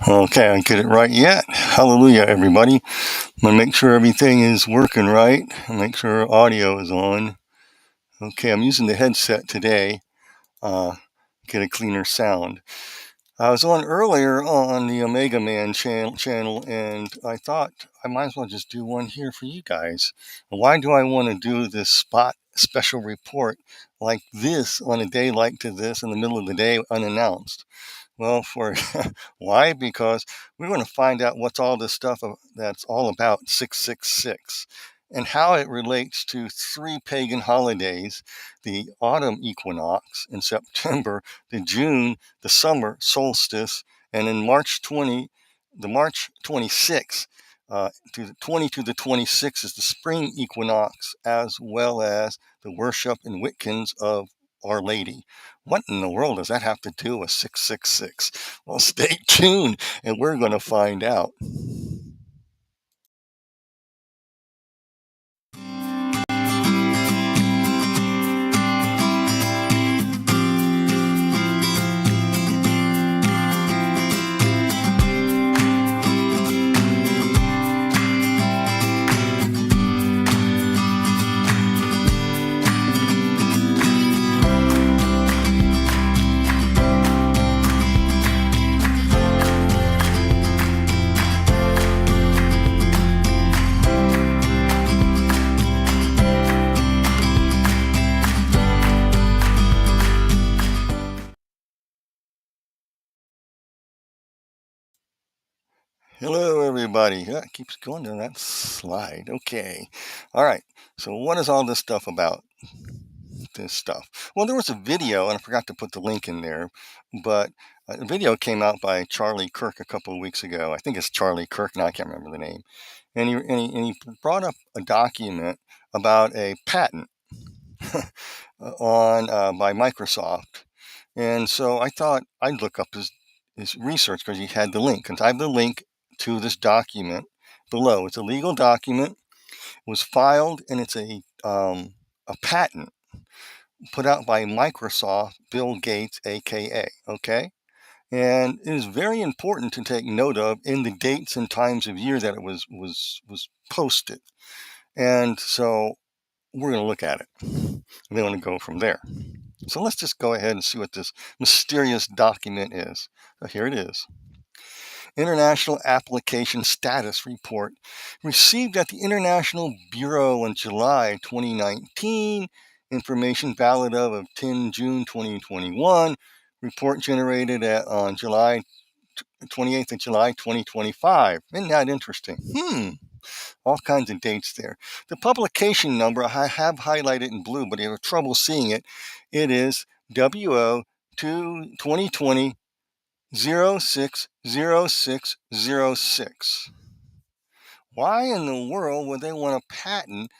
Okay, I get it right yet. Hallelujah, everybody. I'm going to make sure everything is working right. Make sure audio is on. Okay, I'm using the headset today. Get a cleaner sound. I was on earlier on the Omega Man channel, and I thought I might as well just do one here for you guys. Why do I want to do this spot special report like this on a day like to this in the middle of the day unannounced? Well, why? Because we're going to find out what's all this stuff that's all about 666 and how it relates to three pagan holidays: the autumn equinox in September, the summer solstice, and in the March 26th to the 20 to the 26th is the spring equinox, as well as the worship in Wiccans of Our Lady. What in the world does that have to do with 666? Well, stay tuned and we're going to find out. Hello, everybody. Yeah, it keeps going to that slide. Okay. All right. So what is all this stuff about? This stuff. Well, there was a video, and I forgot to put the link in there, but a video came out by Charlie Kirk a couple of weeks ago. I think it's Charlie Kirk now. I can't remember the name. And he brought up a document about a patent on by Microsoft. And so I thought I'd look up his research because he had the link. And I have the link to this document below. It's a legal document. It was filed, and it's a patent put out by Microsoft, Bill Gates, aka. Okay. And it is very important to take note of in the dates and times of year that it was posted. And so we're going to look at it. We're going to go from there. So let's just go ahead and see what this mysterious document is. So here it is. International Application Status Report received at the International Bureau in July 2019. Information valid of 10 June 2021. Report generated on July 28th of July 2025. Isn't that interesting? All kinds of dates there. The publication number I have highlighted in blue, but you have trouble seeing it. It is WO 2020 060606. Why in the world would they want a patent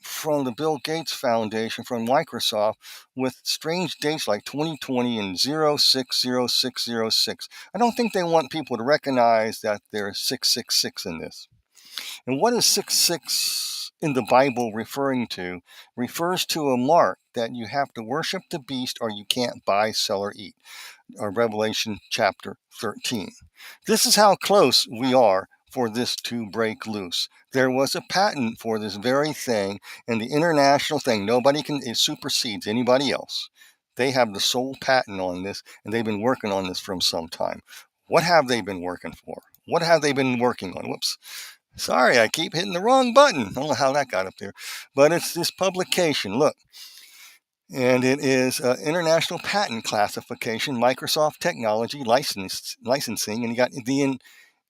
from the Bill Gates Foundation from Microsoft with strange dates like 2020 and 060606? I don't think they want people to recognize that there's 666 in this. And what is 66 in the Bible referring to? Refers to a mark that you have to worship the beast or you can't buy, sell, or eat. Revelation chapter 13. This is how close we are for this to break loose. There was a patent for this very thing, and the international thing, it supersedes anybody else. They have the sole patent on this, and they've been working on this from some time. What have they been working for? What have they been working on? Whoops. Sorry, I keep hitting the wrong button. I don't know how that got up there. But it's this publication. Look. And it is International Patent Classification, Microsoft Technology Licensing. And you got the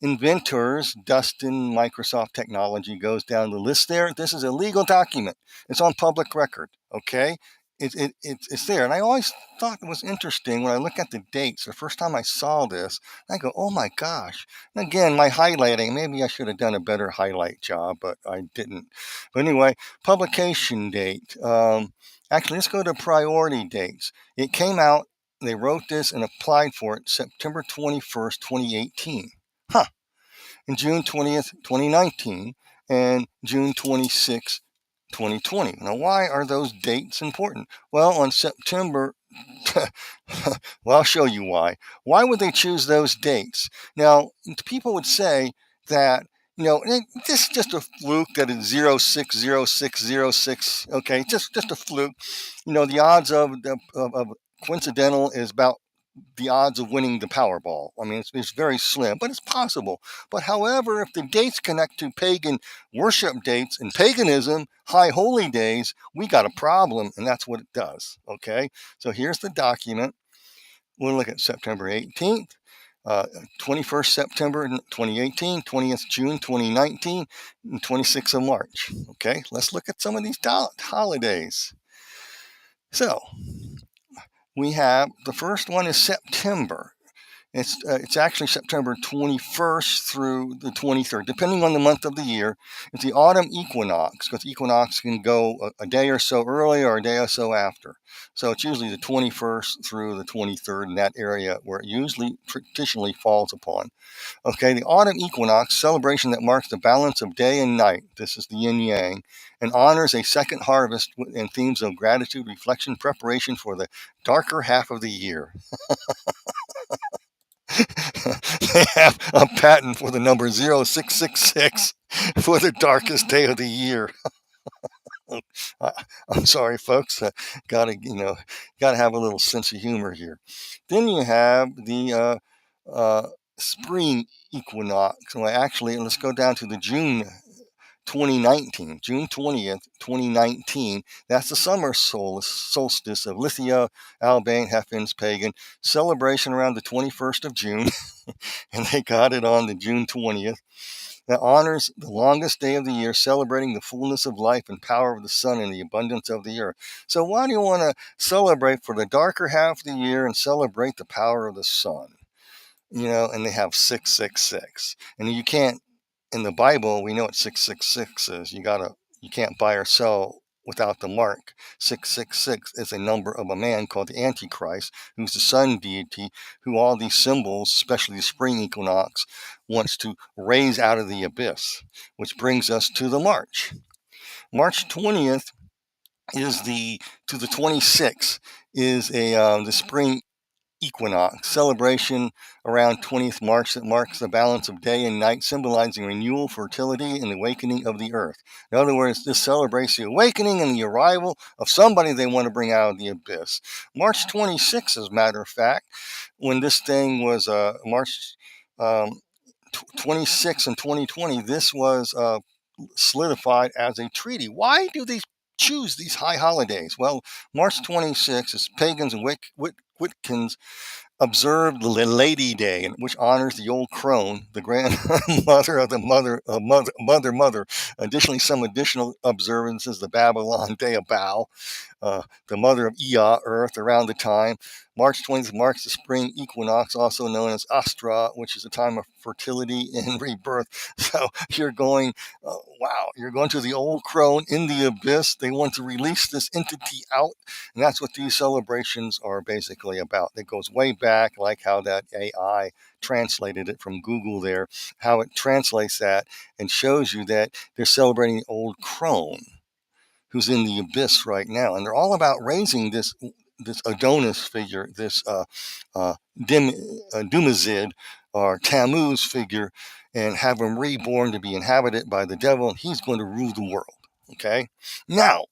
inventors, Dustin, Microsoft Technology goes down the list there. This is a legal document. It's on public record, okay? It's there. And I always thought it was interesting when I look at the dates. The first time I saw this, I go, oh my gosh. And again, my highlighting, maybe I should have done a better highlight job, but I didn't. But anyway, publication date. Actually, let's go to priority dates. It came out, they wrote this and applied for it September 21st, 2018. And June 20th, 2019, and June 26th, 2020. Now, why are those dates important? Well, on September, well, I'll show you why. Why would they choose those dates? Now, people would say that, this is just a fluke that it's 060606. Okay, just a fluke. The odds of coincidental is about the odds of winning the Powerball. I mean, it's very slim, but it's possible. But however, if the dates connect to pagan worship dates and paganism, high holy days, we got a problem, and that's what it does. Okay, so here's the document. We'll look at September 18th. 21st September 2018, 20th June 2019, and 26th of March. Okay, let's look at some of these holidays. So we have, the first one is September. It's actually September 21st through the 23rd, depending on the month of the year. It's the autumn equinox, because equinox can go a day or so early or a day or so after. So it's usually the 21st through the 23rd in that area where it usually traditionally falls upon. Okay, the autumn equinox, celebration that marks the balance of day and night. This is the yin-yang, and honors a second harvest and themes of gratitude, reflection, preparation for the darker half of the year. They have a patent for the number 0666 for the darkest day of the year. I'm sorry, folks. Gotta have a little sense of humor here. Then you have the spring equinox. Well, actually, let's go down to the June 2019, June 20th, 2019. That's the summer solstice of Lithia, Albane, Heffin's Pagan. Celebration around the 21st of June. And they got it on the June 20th. That honors the longest day of the year, celebrating the fullness of life and power of the sun and the abundance of the earth. So why do you want to celebrate for the darker half of the year and celebrate the power of the sun? And they have 666. And you can't, in the Bible, we know what 666 is. You can't buy or sell without the mark. 666 is a number of a man called the Antichrist, who's the sun deity, who all these symbols, especially the spring equinox, wants to raise out of the abyss, which brings us to the March. March 20th to the 26th is the spring equinox, celebration around 20th March that marks the balance of day and night, symbolizing renewal, fertility, and the awakening of the earth. In other words, this celebrates the awakening and the arrival of somebody they want to bring out of the abyss. March 26th, as a matter of fact, when this thing was March 26 in 2020, this was solidified as a treaty. Why do they choose these high holidays? Well, March 26 is pagans and Wiccans observe the Lady Day, which honors the old crone, the grandmother of the mother. Additionally, some additional observances: the Babylon Day of Bow, the mother of Ea, Earth, around the time. March 20th marks the spring equinox, also known as Astra, which is a time of fertility and rebirth. So you're going, you're going to the old crone in the abyss. They want to release this entity out, and that's what these celebrations are basically about. It goes way back, like how that AI translated it from Google there, how it translates that and shows you that they're celebrating the old crone who's in the abyss right now. And they're all about raising this Adonis figure, this Dumazid or Tammuz figure, and have him reborn to be inhabited by the devil, and he's going to rule the world. Okay? Now,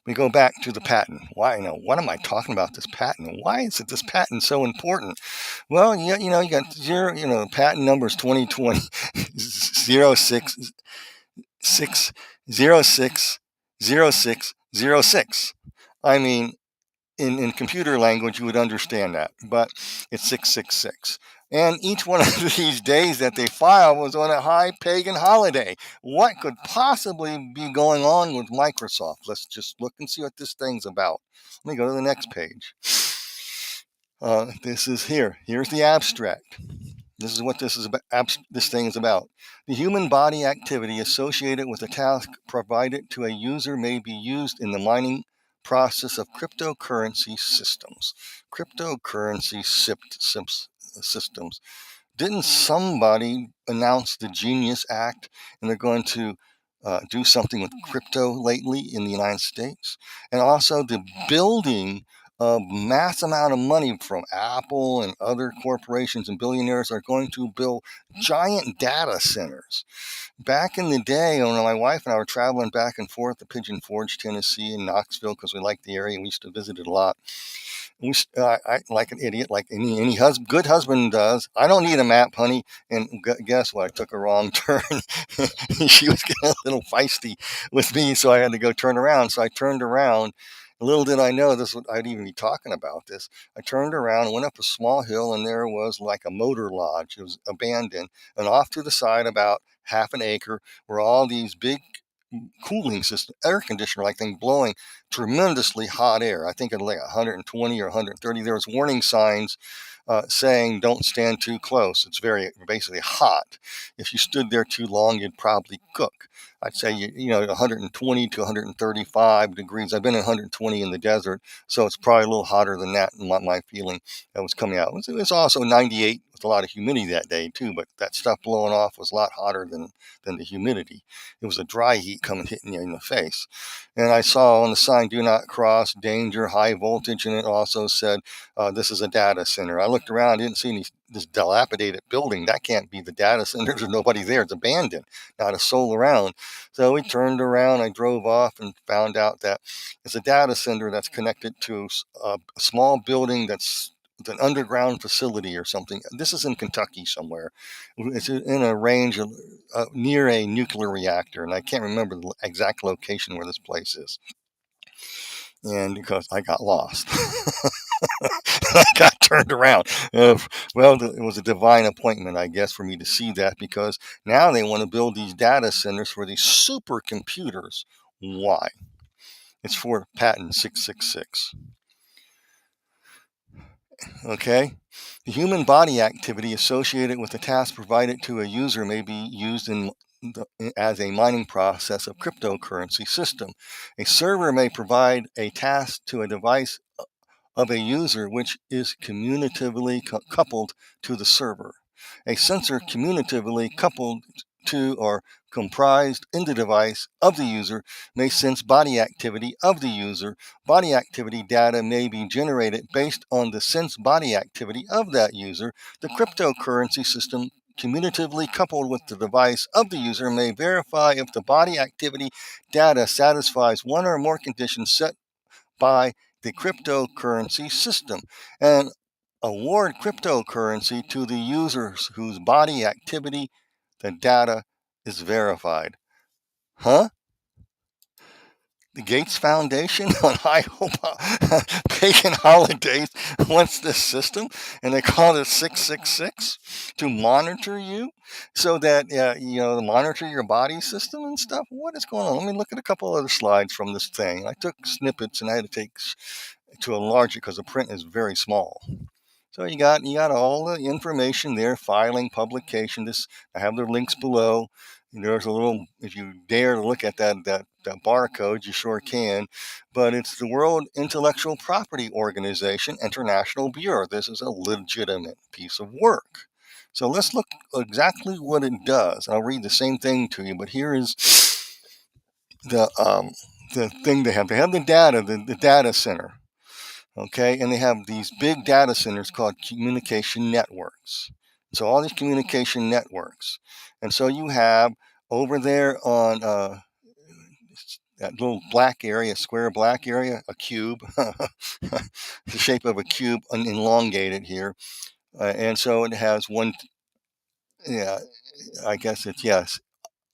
we go back to the patent. Why? What am I talking about this patent? Why is this patent so important? Well, you got the patent number is 2020 0606. I mean, in computer language, you would understand that, but it's 666. And each one of these days that they filed was on a high pagan holiday. What could possibly be going on with Microsoft? Let's just look and see what this thing's about. Let me go to the next page. This is here. Here's the abstract. This is what this thing is about. The human body activity associated with a task provided to a user may be used in the mining process of cryptocurrency systems. Cryptocurrency systems. Didn't somebody announce the Genius Act, and they're going to do something with crypto lately in the United States? And also the building a mass amount of money from Apple and other corporations and billionaires are going to build giant data centers. Back in the day, when my wife and I were traveling back and forth to Pigeon Forge, Tennessee, and Knoxville, because we liked the area, we used to visit it a lot. I, like an idiot, like any good husband does. I don't need a map, honey. And guess what? I took a wrong turn. She was getting a little feisty with me, so I had to go turn around. So I turned around. Little did I know I'd even be talking about this. I turned around, went up a small hill, and there was like a motor lodge. It was abandoned. And off to the side, about half an acre, were all these big cooling system, air conditioner like thing, blowing tremendously hot air. I think at like 120 or 130. There was warning signs saying don't stand too close. It's basically hot. If you stood there too long, you'd probably cook. I'd say 120 to 135 degrees. I've been at 120 in the desert, so it's probably a little hotter than that in my feeling that was coming out. It was also 98 with a lot of humidity that day too, but that stuff blowing off was a lot hotter than the humidity. It was a dry heat coming hitting you in the face. And I saw on the sign, do not cross, danger, high voltage, and it also said, this is a data center. I looked around, didn't see this dilapidated building. That can't be the data center. There's nobody there. It's abandoned, not a soul around. So we turned around, I drove off and found out that it's a data center that's connected to a small building that's an underground facility or something. This is in Kentucky somewhere. It's in a range of near a nuclear reactor, and I can't remember the exact location where this place is. And because I got lost, I got turned around. It was a divine appointment, I guess, for me to see that, because now they want to build these data centers for these supercomputers. Why? It's for patent 666. Okay? The human body activity associated with the task provided to a user may be used as a mining process of cryptocurrency system. A server may provide a task to a device of a user which is commutatively coupled to the server. A sensor commutatively coupled to or comprised in the device of the user may sense body activity of the user. Body activity data may be generated based on the sense body activity of that user. The cryptocurrency system commutatively coupled with the device of the user may verify if the body activity data satisfies one or more conditions set by the cryptocurrency system and award cryptocurrency to the users whose body activity the data is verified. Huh? The Gates Foundation on high hope pagan holidays wants this system, and they call it 666 to monitor you, so that monitor your body system and stuff. What is going on? Let me look at a couple other slides from this thing. I took snippets and I had to take to enlarge it because the print is very small. So you got all the information there, filing, publication. I have the links below. There's a little, if you dare to look at that barcode, you sure can. But it's the World Intellectual Property Organization International Bureau. This is a legitimate piece of work. So let's look exactly what it does. I'll read the same thing to you, but here is the thing they have. They have the data, the data center. Okay, and they have these big data centers called communication networks. So all these communication networks, and so you have over there on that little black area, square black area, a cube, the shape of a cube, elongated here, and so it has one. Yeah, I guess it's yes.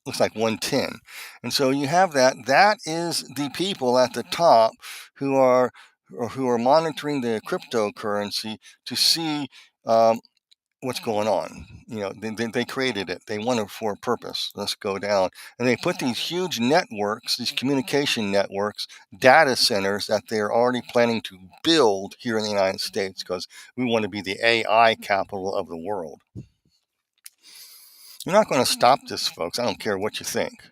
Looks like 110. And so you have that. That is the people at the top who are monitoring the cryptocurrency to see what's going on. They created it. They want it for a purpose. Let's go down. And they put these huge networks, these communication networks, data centers that they're already planning to build here in the United States because we want to be the AI capital of the world. You're not going to stop this, folks. I don't care what you think.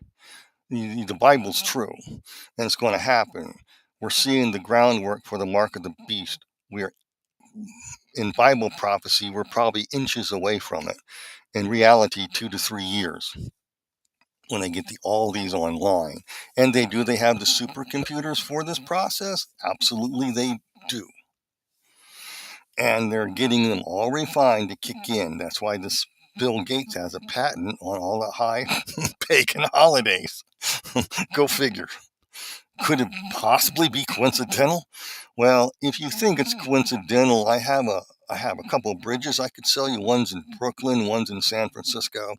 The Bible's true, and it's going to happen. We're seeing the groundwork for the mark of the beast. We're in Bible prophecy, we're probably inches away from it. In reality, 2 to 3 years when they get all these online. And they have the supercomputers for this process? Absolutely, they do. And they're getting them all refined to kick in. That's why this Bill Gates has a patent on all the high pagan holidays. Go figure. Could it possibly be coincidental? Well, if you think it's coincidental, I have a couple of bridges I could sell you. One's in Brooklyn, one's in San Francisco.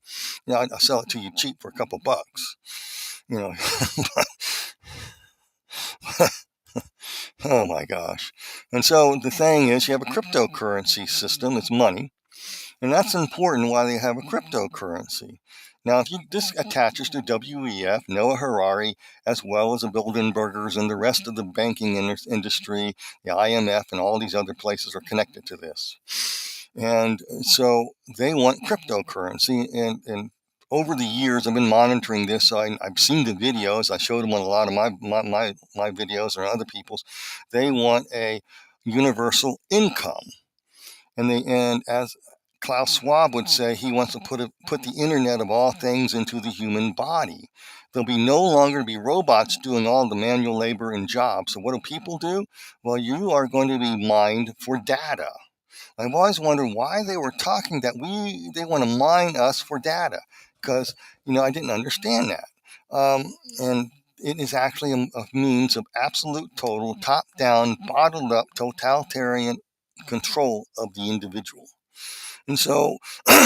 I'll sell it to you cheap for a couple bucks. Oh my gosh. And so the thing is, you have a cryptocurrency system, it's money. And that's important why they have a cryptocurrency. Now, if this attaches to WEF, Noah Harari, as well as the Bilderbergers and the rest of the banking industry, the IMF, and all these other places are connected to this. And so they want cryptocurrency. And over the years, I've been monitoring this. I've seen the videos. I showed them on a lot of my videos or other people's. They want a universal income. And as Klaus Schwab would say, he wants to put the internet of all things into the human body. There'll be no longer be robots doing all the manual labor and jobs. So what do people do? Well, you are going to be mined for data. I've always wondered why they were talking that they want to mine us for data, because I didn't understand that. And it is actually a means of absolute, total, top-down, bottled-up, totalitarian control of the individual. And so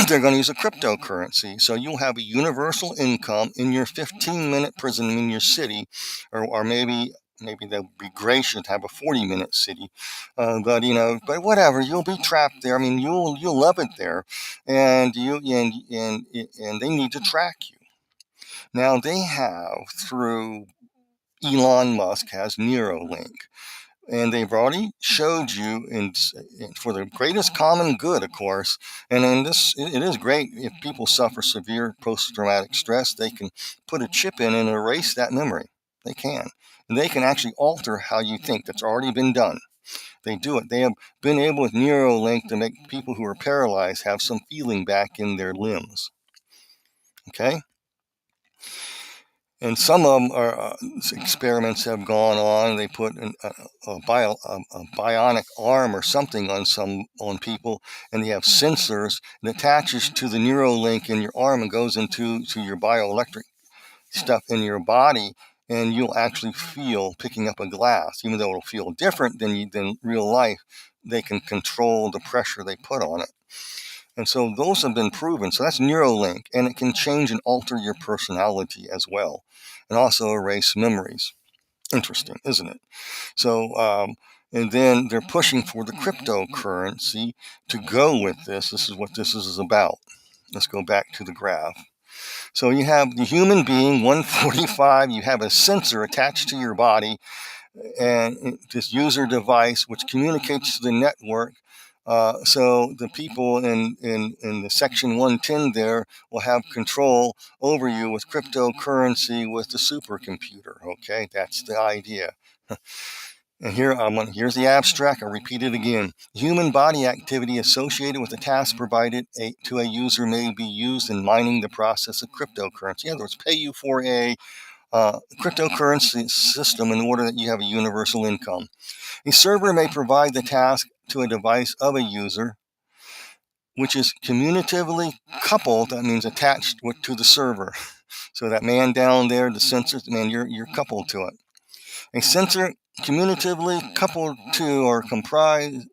they're going to use a cryptocurrency. So you'll have a universal income in your 15-minute prison in your city, or maybe they'll be gracious to have a 40-minute city. But whatever, you'll be trapped there. I mean, you'll love it there, and they need to track you. Now they have, through Elon Musk has Neuralink. And they've already showed you, for the greatest common good, of course. And in this, it is great if people suffer severe post-traumatic stress. They can put a chip in and erase that memory. They can. And they can actually alter how you think. That's already been done. They do it. They have been able with Neuralink to make people who are paralyzed have some feeling back in their limbs. Okay? And some of them are experiments have gone on. They put a bionic arm or something on people, and they have sensors that attaches to the Neuralink in your arm and goes into your bioelectric stuff in your body, and you'll actually feel picking up a glass, even though it'll feel different than real life. They can control the pressure they put on it. And so those have been proven. So that's Neuralink, and it can change and alter your personality as well, and also erase memories. Interesting, isn't it? So, and then they're pushing for the cryptocurrency to go with this. This is what this is about. Let's go back to the graph. So you have the human being, 145, you have a sensor attached to your body, and this user device which communicates to the network. So the people in the section 110 there will have control over you with cryptocurrency with the supercomputer. Okay, that's the idea. And here's the abstract. I'll repeat it again. Human body activity associated with the task provided to a user may be used in mining the process of cryptocurrency. In other words, pay you for a cryptocurrency system in order that you have a universal income. A server may provide the task to a device of a user, which is commutatively coupled. That means attached to the server. So that man down there, the sensor, man, you're coupled to it. A sensor commutatively coupled to or comprised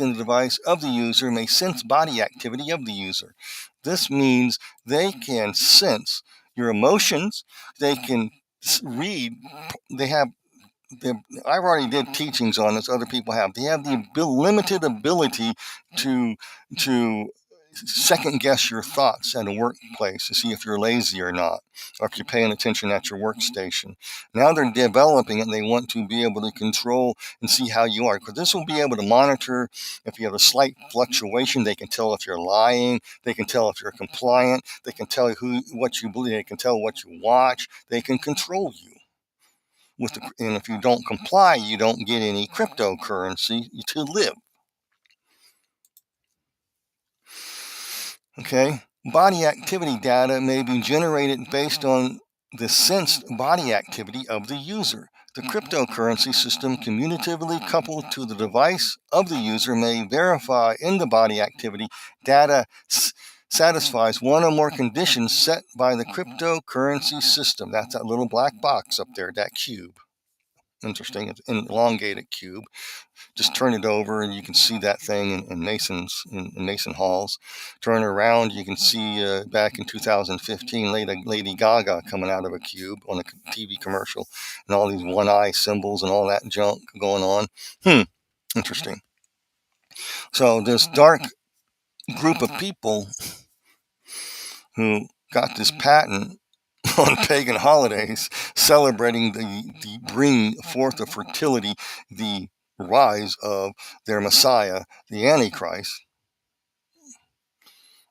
in the device of the user may sense body activity of the user. This means they can sense your emotions. They can read. They have. I've already did teachings on this. Other people have. They have the limited ability to second guess your thoughts at a workplace to see if you're lazy or not, or if you're paying attention at your workstation. Now they're developing it, and they want to be able to control and see how you are, because this will be able to monitor if you have a slight fluctuation. They can tell if you're lying. They can tell if you're compliant. They can tell what you believe. They can tell what you watch. They can control you. And if you don't comply, you don't get any cryptocurrency to live. Okay, body activity data may be generated based on the sensed body activity of the user. The cryptocurrency system, commutatively coupled to the device of the user, may verify in the body activity data satisfies one or more conditions set by the cryptocurrency system. That's that little black box up there, that cube. Interesting, it's an elongated cube. Just turn it over and you can see that thing in Mason halls. Turn it around, you can see back in 2015 Lady Gaga coming out of a cube on a TV commercial, and all these one eye symbols and all that junk going on. Interesting. So this dark group of people who got this patent on pagan holidays, celebrating the bring forth of fertility, the rise of their Messiah, the Antichrist.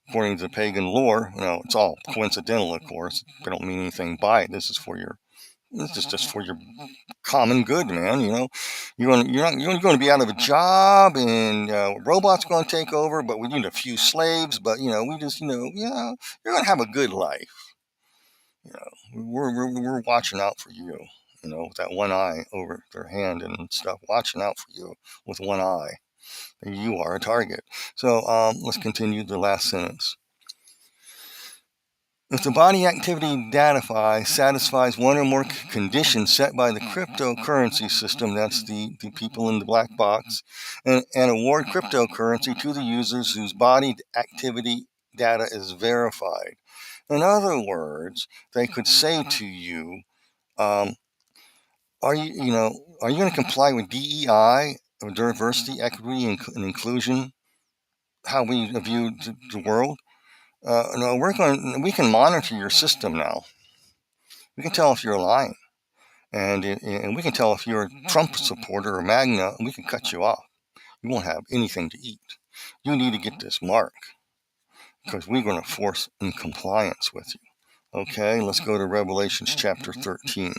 According to the pagan lore, it's all coincidental, of course. They don't mean anything by it. This is just for your common good, man. You're going to be out of a job, and robots going to take over. But we need a few slaves. But we just you're going to have a good life. We're watching out for you. With that one eye over their hand and stuff, watching out for you with one eye. You are a target. So let's continue the last sentence. If the body activity data satisfies one or more conditions set by the cryptocurrency system, that's the people in the black box, and award cryptocurrency to the users whose body activity data is verified. In other words, they could say to you, are you going to comply with DEI, or diversity, equity, and inclusion? How we view the world? No, we can monitor your system now. We can tell if you're lying, and we can tell if you're a Trump supporter or MAGA, and we can cut you off. You won't have anything to eat. You need to get this mark, because we're going to force in compliance with you. Okay, let's go to Revelations chapter 13.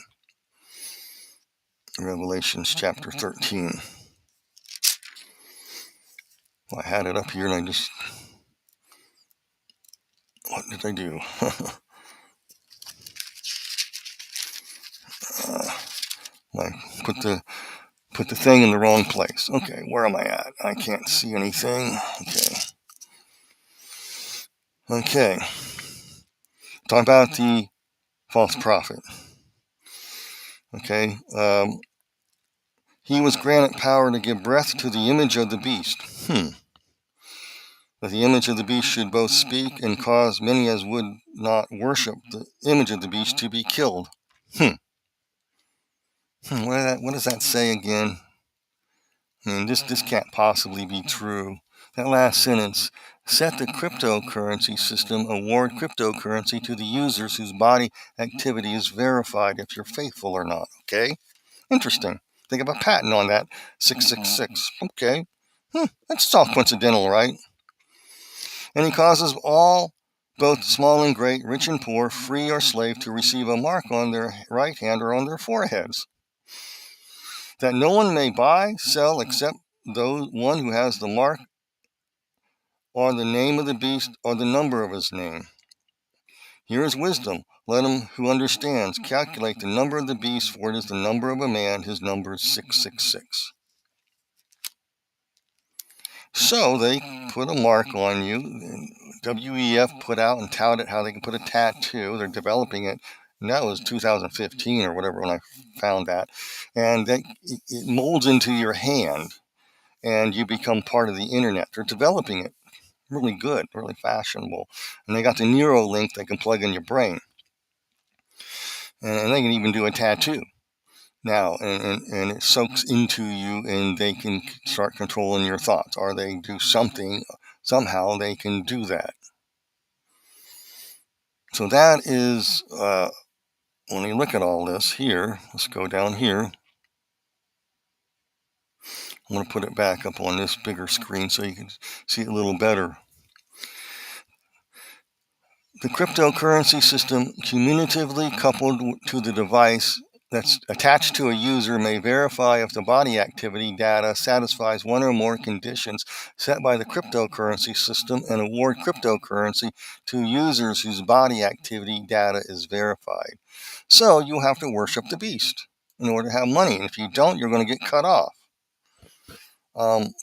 Revelations chapter 13. Well, I had it up here and I just What did I do? I put the thing in the wrong place. Okay, where am I at? I can't see anything. Okay. Talk about the false prophet. Okay. He was granted power to give breath to the image of the beast. That the image of the beast should both speak and cause many as would not worship the image of the beast to be killed. What does that say again? This can't possibly be true. That last sentence, set the cryptocurrency system, award cryptocurrency to the users whose body activity is verified if you're faithful or not. Okay? Interesting. Think of a patent on that. 666. Okay. That's all coincidental, right? And he causes all, both small and great, rich and poor, free or slave, to receive a mark on their right hand or on their foreheads, that no one may buy, sell, except one who has the mark or the name of the beast or the number of his name. Here is wisdom. Let him who understands calculate the number of the beast, for it is the number of a man. His number is 666. So they put a mark on you. WEF put out and touted how they can put a tattoo. They're developing it. And that was 2015 or whatever when I found that. And it molds into your hand, and you become part of the internet. They're developing it. Really good, really fashionable. And they got the Neuralink they can plug in your brain. And they can even do a tattoo now, and it soaks into you, and they can start controlling your thoughts, or they do something, somehow they can do that. So that is, when you look at all this here, let's go down here. I'm going to put it back up on this bigger screen so you can see it a little better. The cryptocurrency system, cumulatively coupled to the device that's attached to a user, may verify if the body activity data satisfies one or more conditions set by the cryptocurrency system, and award cryptocurrency to users whose body activity data is verified. So you have to worship the beast in order to have money. And if you don't, you're going to get cut off.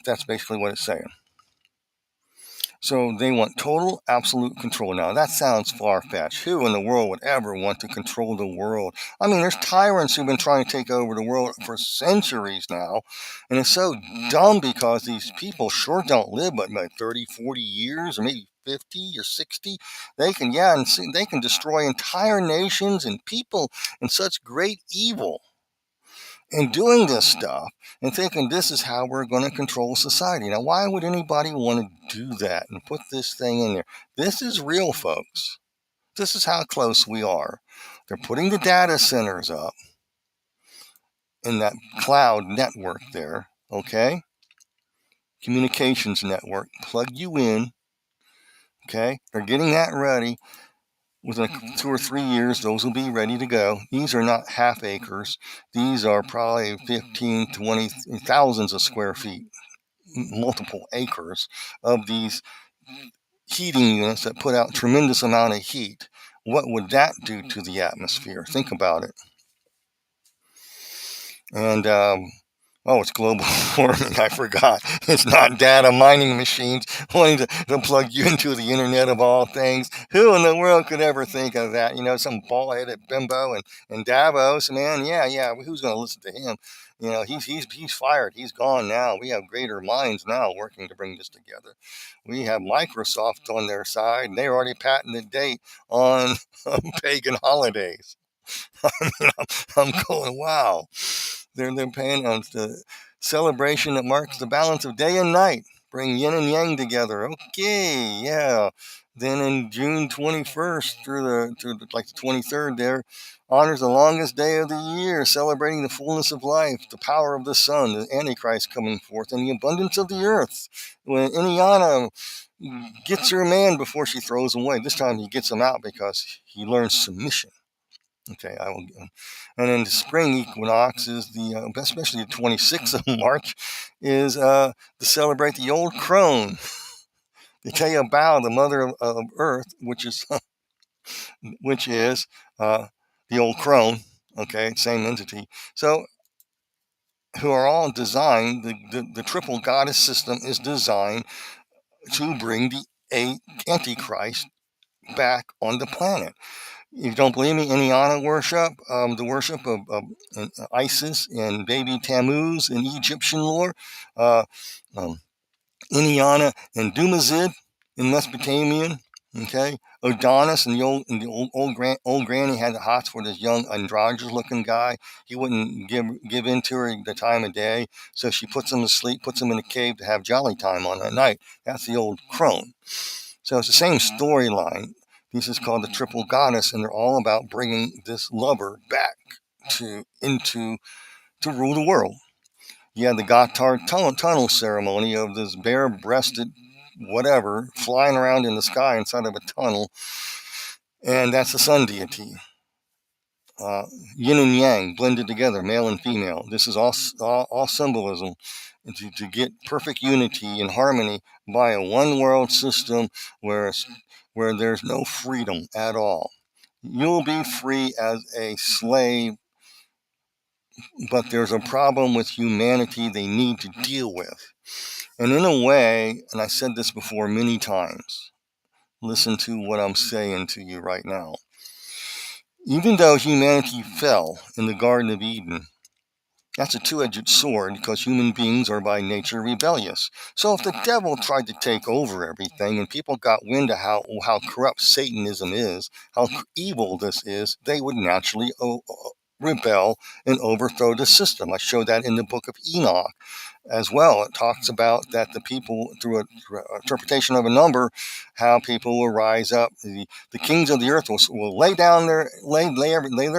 That's basically what it's saying. So they want total, absolute control. Now, that sounds far-fetched. Who in the world would ever want to control the world? I mean, there's tyrants who've been trying to take over the world for centuries now. And it's so dumb because these people sure don't live but 30, 40 years, or maybe 50 or 60. They can destroy entire nations and people in such great evil in doing this stuff, and thinking this is how we're going to control society. Now, why would anybody want to do that and put this thing in there? This is real, folks. This is how close we are. They're putting the data centers up in that cloud network there, okay? Communications network. Plug you in, okay? They're getting that ready. Within 2 or 3 years, those will be ready to go. These are not half acres. These are probably 15, 20, thousands of square feet, multiple acres of these heating units that put out tremendous amount of heat. What would that do to the atmosphere? Think about it. And it's global warming. I forgot. It's not data mining machines wanting to plug you into the internet of all things. Who in the world could ever think of that? Some bald-headed bimbo in Davos, man. Yeah. Who's going to listen to him? He's fired. He's gone now. We have greater minds now working to bring this together. We have Microsoft on their side, and they already patented date on pagan holidays. I'm going, wow. They're paying on the celebration that marks the balance of day and night. Bring yin and yang together. Okay, yeah. Then in June 21st through the 23rd there, honors the longest day of the year, celebrating the fullness of life, the power of the sun, the Antichrist coming forth, and the abundance of the earth. When Indiana gets her man before she throws him away. This time he gets him out because he learns submission. Okay, I will. And then the spring equinox is especially the 26th of March, is to celebrate the old crone, They tell you about the mother of Earth, which is the old crone. Okay, same entity. So, who are all designed, the triple goddess system is designed to bring the Antichrist back on the planet. If you don't believe me, Indiana worship, the worship of Isis and baby Tammuz in Egyptian lore, uh, um, Indiana and Dumazid in Mesopotamian. Okay, Adonis and the old granny had the hots for this young androgynous looking guy. He wouldn't give in to her the time of day, so she puts him to sleep, puts him in a cave to have jolly time on at night. That's the old crone. So it's the same storyline. This is called the triple goddess, and they're all about bringing this lover back to rule the world. You had the Gotthard tunnel ceremony of this bare-breasted whatever flying around in the sky inside of a tunnel, and that's the sun deity. Yin and yang blended together, male and female. This is all symbolism to get perfect unity and harmony by a one world system where there's no freedom at all. You'll be free as a slave, but there's a problem with humanity they need to deal with. And in a way, and I said this before many times, listen to what I'm saying to you right now. Even though humanity fell in the Garden of Eden, that's a two-edged sword because human beings are by nature rebellious. So if the devil tried to take over everything and people got wind of how corrupt Satanism is, how evil this is, they would naturally rebel and overthrow the system. I showed that in the book of Enoch as well. It talks about that the people, through an interpretation of a number, how people will rise up. The kings of the earth will lay their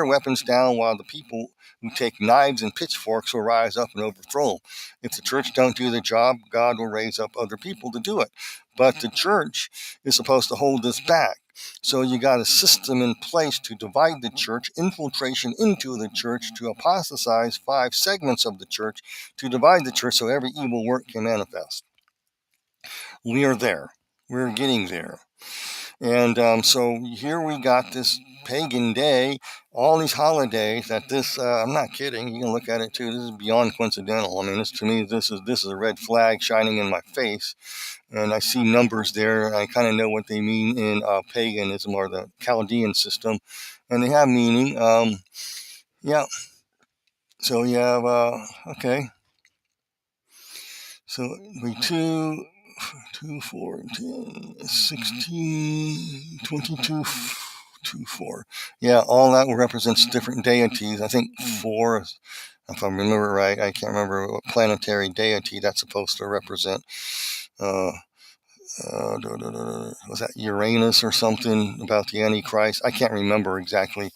weapons down, while the people who take knives and pitchforks will rise up and overthrow them. If the church don't do the job, God will raise up other people to do it. But the church is supposed to hold this back. So you got a system in place to divide the church, infiltration into the church, to apostatize 5 segments of the church, to divide the church so every evil work can manifest. We are there. We're getting there. And so here we got this pagan day, all these holidays that this, I'm not kidding, you can look at it too, this is beyond coincidental. I mean, to me, this is a red flag shining in my face. And I see numbers there, and I kind of know what they mean in paganism, or the Chaldean system, and they have meaning. Yeah. So you have, okay. So we 2, 4, 10, 16, 22, 2, 4. Yeah, all that represents different deities. I think 4, if I remember right, I can't remember what planetary deity that's supposed to represent. Was that Uranus or something about the Antichrist? I can't remember exactly.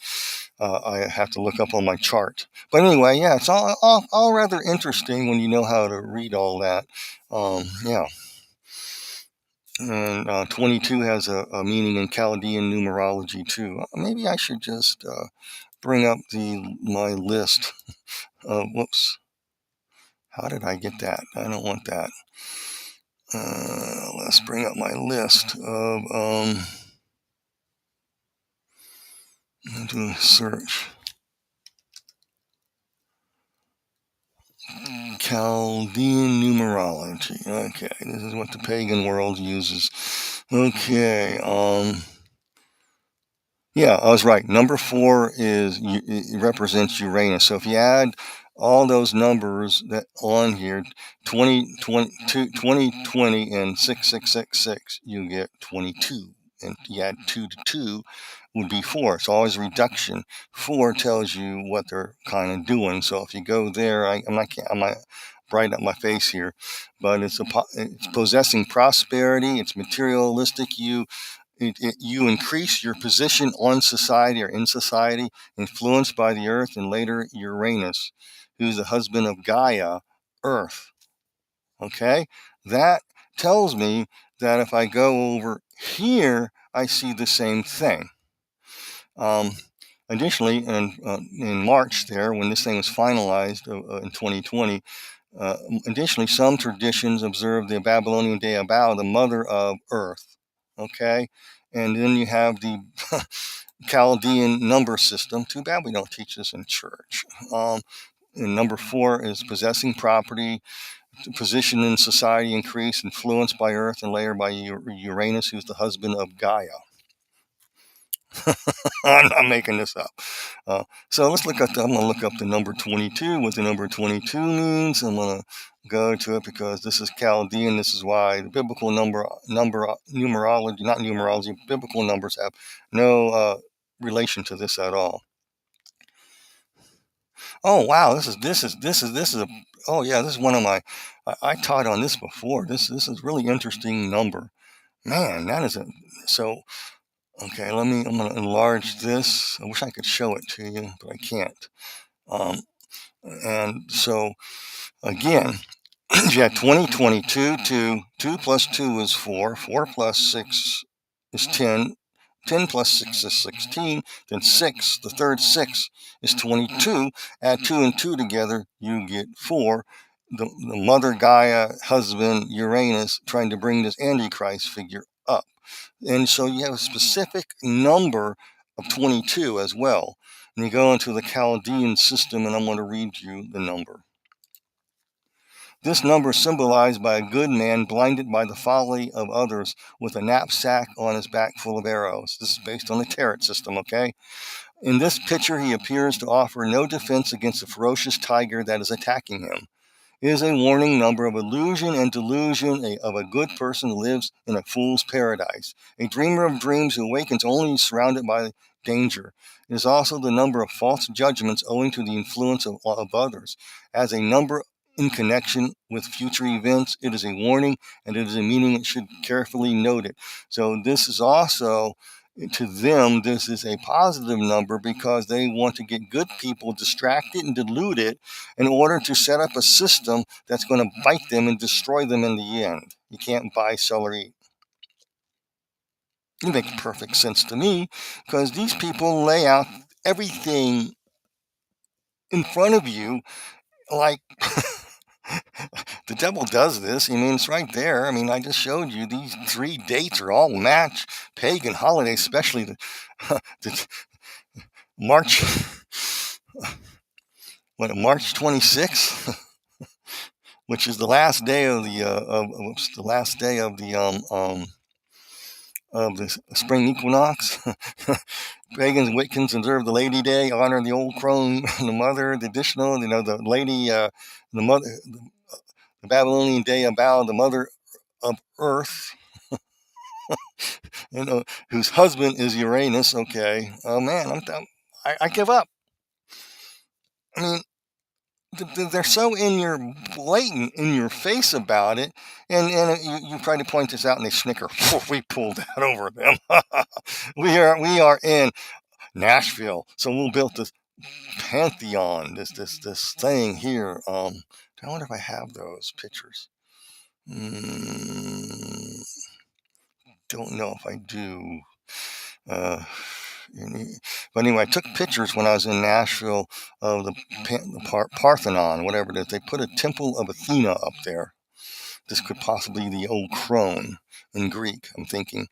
I have to look up on my chart. But anyway, yeah, it's all rather interesting when you know how to read all that. Yeah. And 22 has a meaning in Chaldean numerology too. Maybe I should just bring up my list. Whoops. How did I get that? I don't want that. Let's bring up my list of, do a search. Chaldean numerology. Okay, this is what the pagan world uses. Okay, yeah, I was right. Number 4 it represents Uranus. So if you add all those numbers that on here, 2020 and 6666, you get 22. And you add 2 to 2 would be 4. It's always a reduction. 4 tells you what they're kind of doing. So if you go there, I'm not brighten up my face here, but it's possessing prosperity. It's materialistic. You increase your position on society or in society, influenced by the earth, and later Uranus, who's the husband of Gaia, Earth. Okay? That tells me that if I go over here, I see the same thing. Additionally, in March there, when this thing was finalized in 2020, Additionally, some traditions observe the Babylonian Day of Bao, the mother of Earth. Okay, and then you have the Chaldean number system. Too bad we don't teach this in church. And number 4 is possessing property, position in society increase, influenced by Earth, and later by Uranus, who's the husband of Gaia. I'm not making this up. So let's look at I'm going to look up the number 22, what the number 22 means. I'm going to go to it because this is Chaldean. This is why the biblical numerology, not numerology, biblical numbers have no relation to this at all. Oh wow, this is a oh yeah, this is one of my I taught on this before. This is really interesting number. Man, that is so okay, I'm gonna enlarge this. I wish I could show it to you, but I can't. And so again, you had 2022, 2 plus 2 is 4, 4 plus 6 is 10, 10 plus 6 is 16, then 6, the third 6 is 22. Add 2 and 2 together, you get 4. The mother Gaia, husband Uranus, trying to bring this Antichrist figure up. And so you have a specific number of 22 as well. And you go into the Chaldean system, and I'm going to read you the number. This number is symbolized by a good man blinded by the folly of others with a knapsack on his back full of arrows. This is based on the tarot system, okay? In this picture, he appears to offer no defense against the ferocious tiger that is attacking him. It is a warning number of illusion and delusion of a good person who lives in a fool's paradise, a dreamer of dreams who awakens only surrounded by danger. It is also the number of false judgments owing to the influence of others. As a number in connection with future events, it is a warning, and it is a meaning it should carefully noted. So this is also, to them, this is a positive number because they want to get good people distracted and deluded in order to set up a system that's going to bite them and destroy them in the end. You can't buy, sell, or eat. It makes perfect sense to me because these people lay out everything in front of you like the devil does this. I mean, it's right there. I mean, I just showed you these 3 dates are all match pagan holidays, especially the March 26th, which is the last day of the spring equinox. Pagans, Wiccans observe the Lady Day, honor the old crone, the mother, the additional, the lady, the mother, the Babylonian Day of Bao, the mother of Earth, whose husband is Uranus. Okay, oh man, I give up. I mean, they're so blatant in your face about it, and you try to point this out, and they snicker. We pulled that over them. we are in Nashville, so we'll build this pantheon, this thing here. I wonder if I have those pictures. Don't know if I do. But anyway, I took pictures when I was in Nashville of the Parthenon, whatever it is. They put a temple of Athena up there. This could possibly be the old crone in Greek, I'm thinking.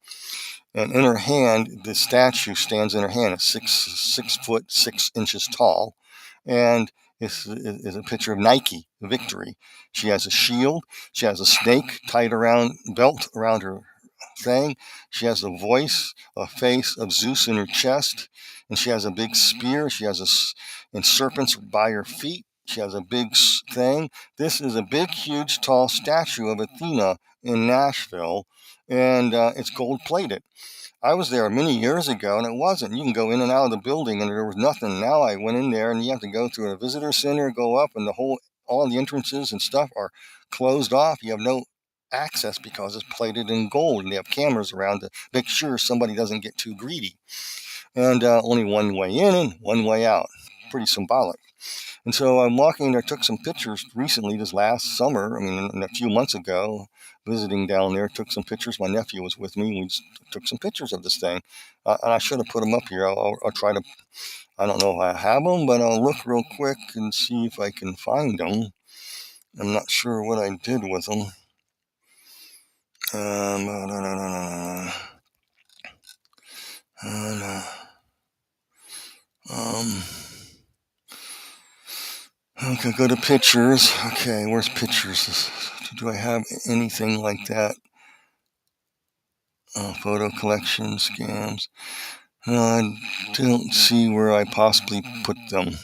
And in her hand, the statue stands in her hand. It's 6 foot 6 inches tall, and is a picture of Nike, victory. She has a shield. She has a snake belt around her thing. She has a face of Zeus in her chest, and she has a big spear. She has and serpents by her feet. She has a big thing. This is a big, huge, tall statue of Athena in Nashville, and it's gold plated. I was there many years ago, and it wasn't. You can go in and out of the building, and there was nothing. Now I went in there, and you have to go through a visitor center, go up, and all the entrances and stuff are closed off. You have no access because it's plated in gold, and they have cameras around to make sure somebody doesn't get too greedy. And only one way in and one way out. Pretty symbolic. And so I'm walking there, took some pictures recently, this last summer, a few months ago, visiting down there, took some pictures. My nephew was with me. We took some pictures of this thing. And I should have put them up here. I'll try to, I don't know if I have them, but I'll look real quick and see if I can find them. I'm not sure what I did with them. Okay, go to pictures. Okay, where's pictures? Do I have anything like that? Photo collection, scams. No, I don't see where I possibly put them.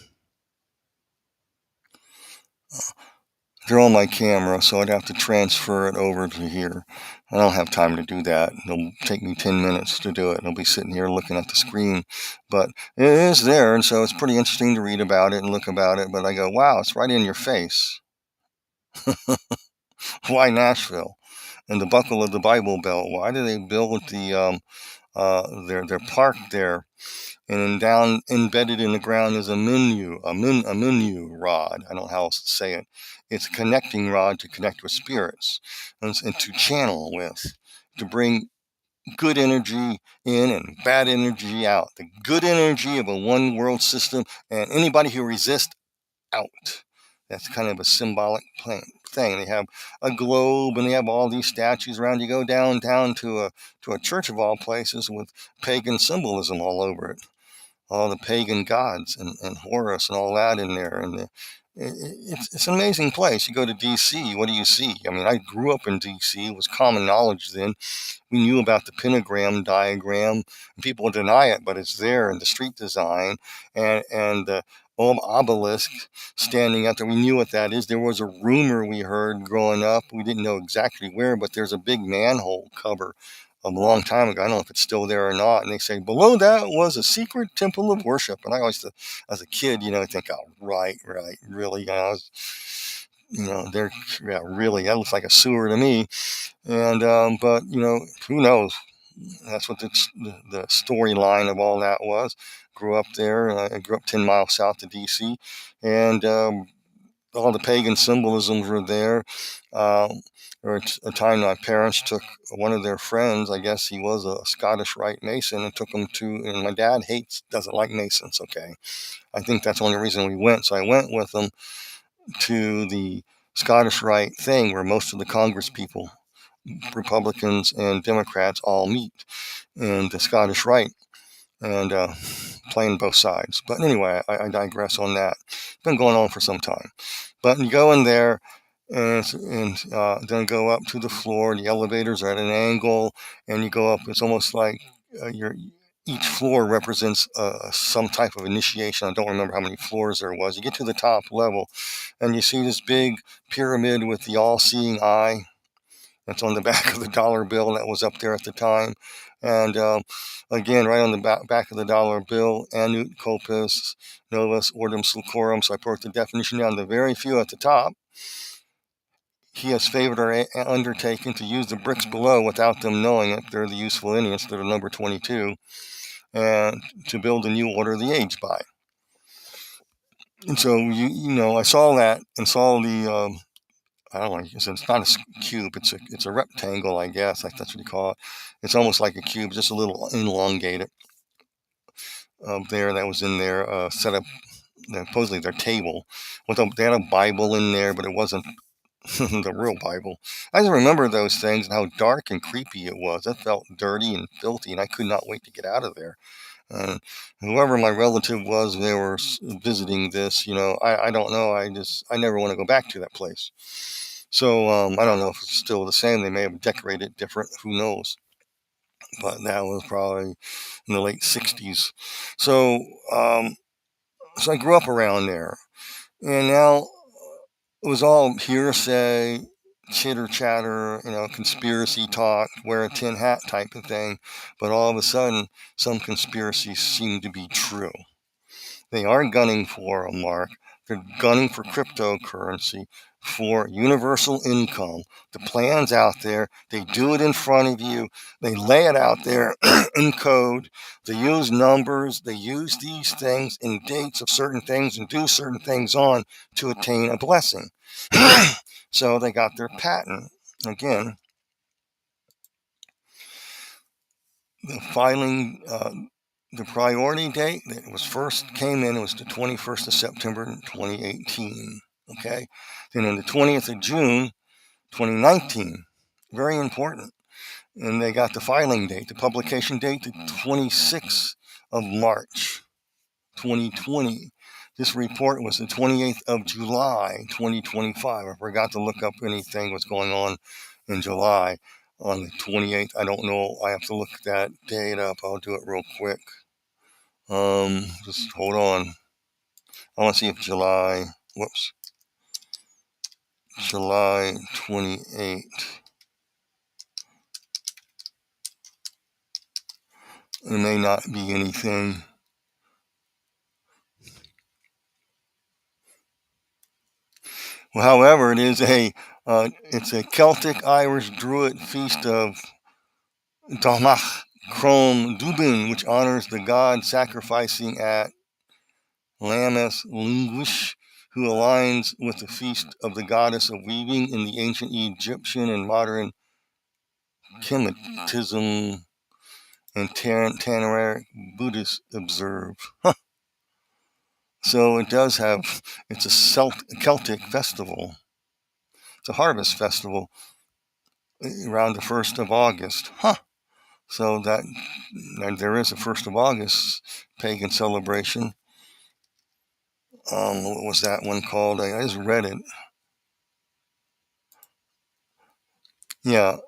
They're on my camera, so I'd have to transfer it over to here. I don't have time to do that. It'll take me 10 minutes to do it. I'll be sitting here looking at the screen. But it is there, and so it's pretty interesting to read about it and look about it. But I go, wow, it's right in your face. Why Nashville? And the buckle of the Bible Belt. Why do they build their park there? And then down embedded in the ground is a menu rod. I don't know how else to say it. It's a connecting rod to connect with spirits and to channel with, to bring good energy in and bad energy out. The good energy of a one world system, and anybody who resists, out. That's kind of a symbolic thing. They have a globe and they have all these statues around. You go down to a church of all places with pagan symbolism all over it, all the pagan gods and Horus and all that in there. And it's an amazing place. You go to D.C., what do you see? I mean, I grew up in D.C. It was common knowledge then. We knew about the pentagram diagram. People deny it, but it's there in the street design and the obelisk standing out there. We knew what that is. There was a rumor we heard growing up. We didn't know exactly where, but there's a big manhole cover a long time ago. I don't know if it's still there or not. And they say below that was a secret temple of worship. And I always, as a kid, think, oh, right, really, really, that looks like a sewer to me. And but who knows? That's what the storyline of all that was. Grew up there. I grew up 10 miles south of D.C. and all the pagan symbolisms were there. Or a time my parents took one of their friends, I guess he was a Scottish Rite Mason, and took him and my dad doesn't like Masons, okay? I think that's the only reason we went. So I went with them to the Scottish Rite thing where most of the Congress people, Republicans and Democrats, all meet in the Scottish Rite and playing both sides. But anyway, I digress on that. It's been going on for some time. But you go in there and then go up to the floor. The elevators are at an angle, and you go up. It's almost like each floor represents some type of initiation. I don't remember how many floors there was. You get to the top level, and you see this big pyramid with the all-seeing eye. That's on the back of the dollar bill that was up there at the time. And again, right on the back of the dollar bill, Anut Copus Novus Ordem Sulcorum. So I put the definition down, the very few at the top. He has favored our undertaking to use the bricks below without them knowing it. They're the useful Indians. They're the number 22. And to build a new order of the age by. And so, I saw that and saw the... I don't know. It's not a cube. It's a rectangle, I guess. That's what you call it. It's almost like a cube, just a little elongated. There, that was in there, set up. Supposedly their table. They had a Bible in there, but it wasn't the real Bible. I just remember those things and how dark and creepy it was. It felt dirty and filthy, and I could not wait to get out of there. Whoever my relative was, they were visiting this. I don't know. I never want to go back to that place. So I don't know if it's still the same. They may have decorated it different. Who knows? But that was probably in the late 60s. So I grew up around there. And now it was all hearsay, chitter chatter, conspiracy talk, wear a tin hat type of thing. But all of a sudden, some conspiracies seem to be true. They aren't gunning for a mark. They're gunning for cryptocurrency, for universal income. The plan's out there. They do it in front of you. They lay it out there in code. They use numbers. They use these things and dates of certain things and do certain things on to attain a blessing. So they got their patent. Again, the filing... the priority date that was first came in, it was the 21st of September 2018. Okay. Then on the 20th of June, 2019, very important. And they got the filing date, the publication date, the 26th of March, 2020. This report was the 28th of July, 2025. I forgot to look up anything what's going on in July on the 28th. I don't know. I have to look that date up. I'll do it real quick. Just hold on. I want to see if July 28th. It may not be anything. Well, however, it's a Celtic Irish Druid feast of Domach Crom Dubin, which honors the god sacrificing at Lammas Linguish, who aligns with the feast of the goddess of weaving in the ancient Egyptian and modern Kemetism and Tanararic Buddhists observe. So it's a Celtic festival. It's a harvest festival around the 1st of August. So that there is a 1st of August pagan celebration. What was that one called? I just read it. Yeah,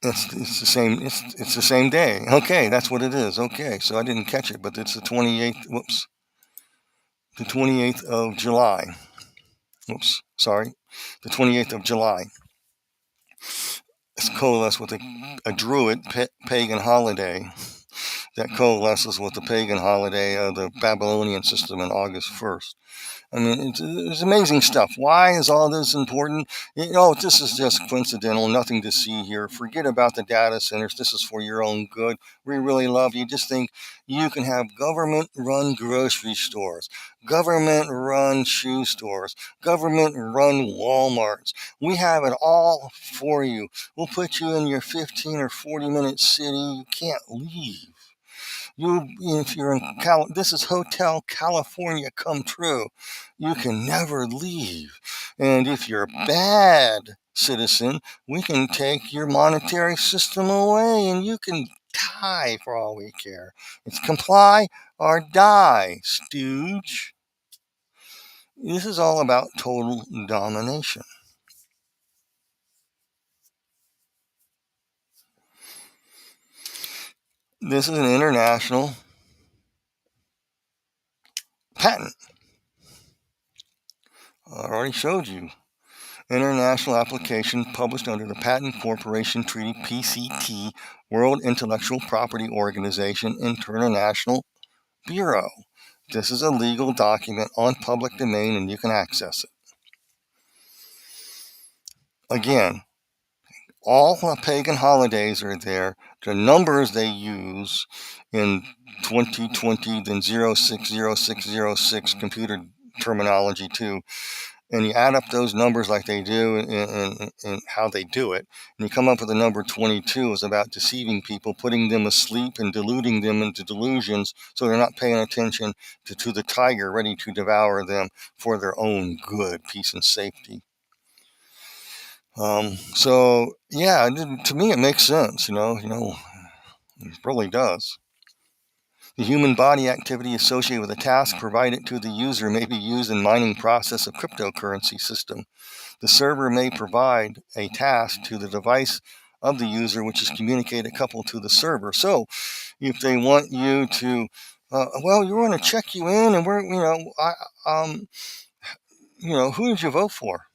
it's the same. It's the same day. Okay, that's what it is. Okay, so I didn't catch it, but it's the 28th. The 28th of July. The 28th of July. It's coalesced with a Druid pagan holiday that coalesces with the pagan holiday of the Babylonian system on August 1st. I mean, it's amazing stuff. Why is all this important? This is just coincidental, nothing to see here. Forget about the data centers. This is for your own good. We really love you. Just think you can have government-run grocery stores, government-run shoe stores, government-run Walmarts. We have it all for you. We'll put you in your 15 or 40-minute city. You can't leave. If you're in this is Hotel California come true. You can never leave. And if you're a bad citizen, we can take your monetary system away and you can die for all we care. It's comply or die, stooge. This is all about total domination. This is an international patent. I already showed you. International application published under the Patent Corporation Treaty, PCT, World Intellectual Property Organization, International Bureau. This is a legal document on public domain and you can access it. Again, all the pagan holidays are there. The numbers they use in 2020, then 060606 computer terminology too. And you add up those numbers like they do and how they do it, and you come up with the number 22 is about deceiving people, putting them asleep and deluding them into delusions so they're not paying attention to the tiger ready to devour them for their own good, peace, and safety. To me it makes sense, it really does. The human body activity associated with a task provided to the user may be used in mining process of cryptocurrency system. The server may provide a task to the device of the user, which is communicated coupled to the server. So if they want you to, you want to check you in and who did you vote for?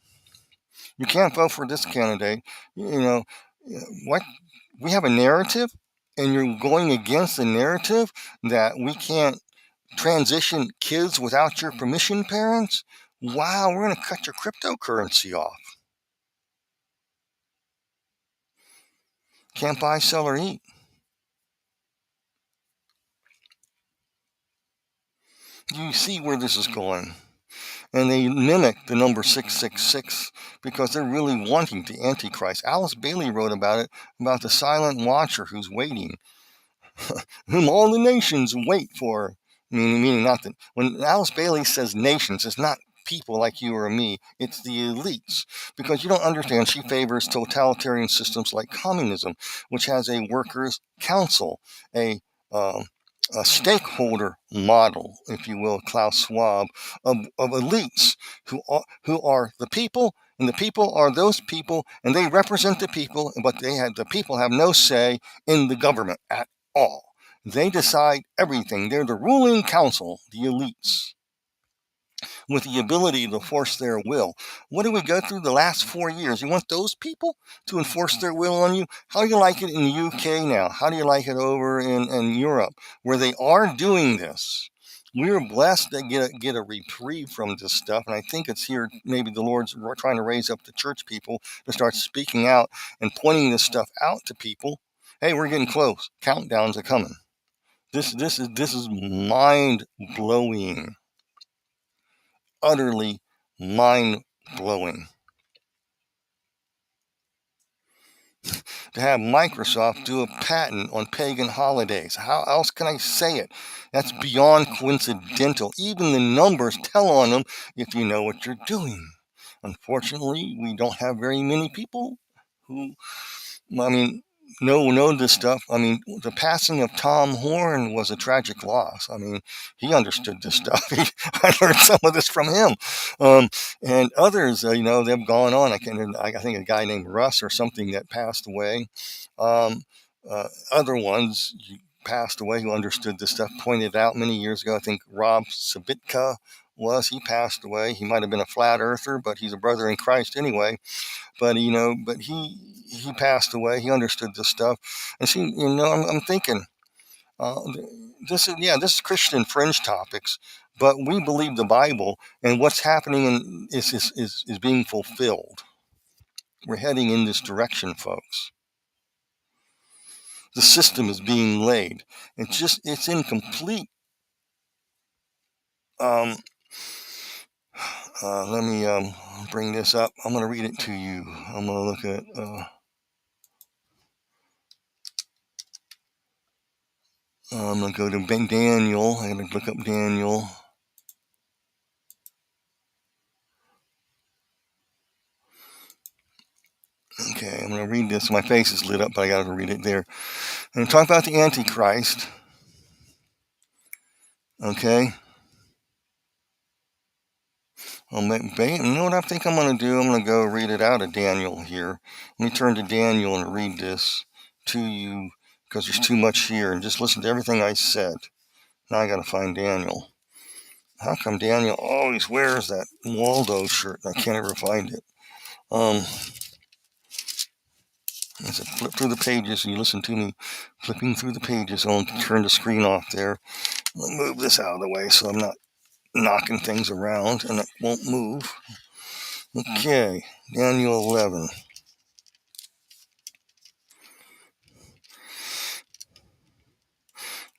You can't vote for this candidate. What? We have a narrative and you're going against the narrative that we can't transition kids without your permission, parents? Wow, we're going to cut your cryptocurrency off. Can't buy, sell, or eat. You see where this is going. And they mimic the number 666 because they're really wanting the Antichrist. Alice Bailey wrote about it, about the silent watcher who's waiting, whom all the nations wait for. Meaning not that when Alice Bailey says nations, it's not people like you or me. It's the elites. Because you don't understand, she favors totalitarian systems like communism, which has a workers' council, a um, a stakeholder model, if you will, Klaus Schwab, of elites who are the people, and the people are those people, and they represent the people, but the people have no say in the government at all. They decide everything. They're the ruling council, the elites, with the ability to force their will. What did we go through the last 4 years? You want those people to enforce their will on you? How do you like it in the UK now? How do you like it over in Europe, where they are doing this? We're blessed to get a reprieve from this stuff, and I think it's here. Maybe the Lord's trying to raise up the church people to start speaking out and pointing this stuff out to people. Hey, we're getting close. Countdowns are coming. This is mind blowing, utterly mind blowing. To have Microsoft do a patent on pagan holidays. How else can I say it? That's beyond coincidental. Even the numbers tell on them if you know what you're doing. Unfortunately, we don't have very many people who, know this stuff. The passing of Tom Horn was a tragic loss. He understood this stuff. I learned some of this from him. And others, they've gone on. I think a guy named Russ or something that passed away. Other ones passed away who understood this stuff, pointed out many years ago. I think Rob Sabitka he passed away. He might have been a flat earther, but he's a brother in Christ anyway. But he passed away. He understood this stuff. And see, I'm thinking, uh, this is Christian fringe topics, but we believe the Bible, and what's happening is being fulfilled. We're heading in this direction, folks. The system is being laid. It's incomplete. Let me bring this up. I'm going to read it to you. I'm going to look at. I'm going to go to Daniel. I got to look up Daniel. Okay, I'm going to read this. My face is lit up, but I got to read it there. And talk about the Antichrist. Okay. You know what I think I'm going to do? I'm going to go read it out of Daniel here. Let me turn to Daniel and read this to you, because there's too much here. And just listen to everything I said. Now I got to find Daniel. How come Daniel always wears that Waldo shirt? I can't ever find it. As I flip through the pages, and you listen to me flipping through the pages. I'll turn the screen off there. I'll move this out of the way so I'm not knocking things around, and it won't move. Okay, Daniel 11.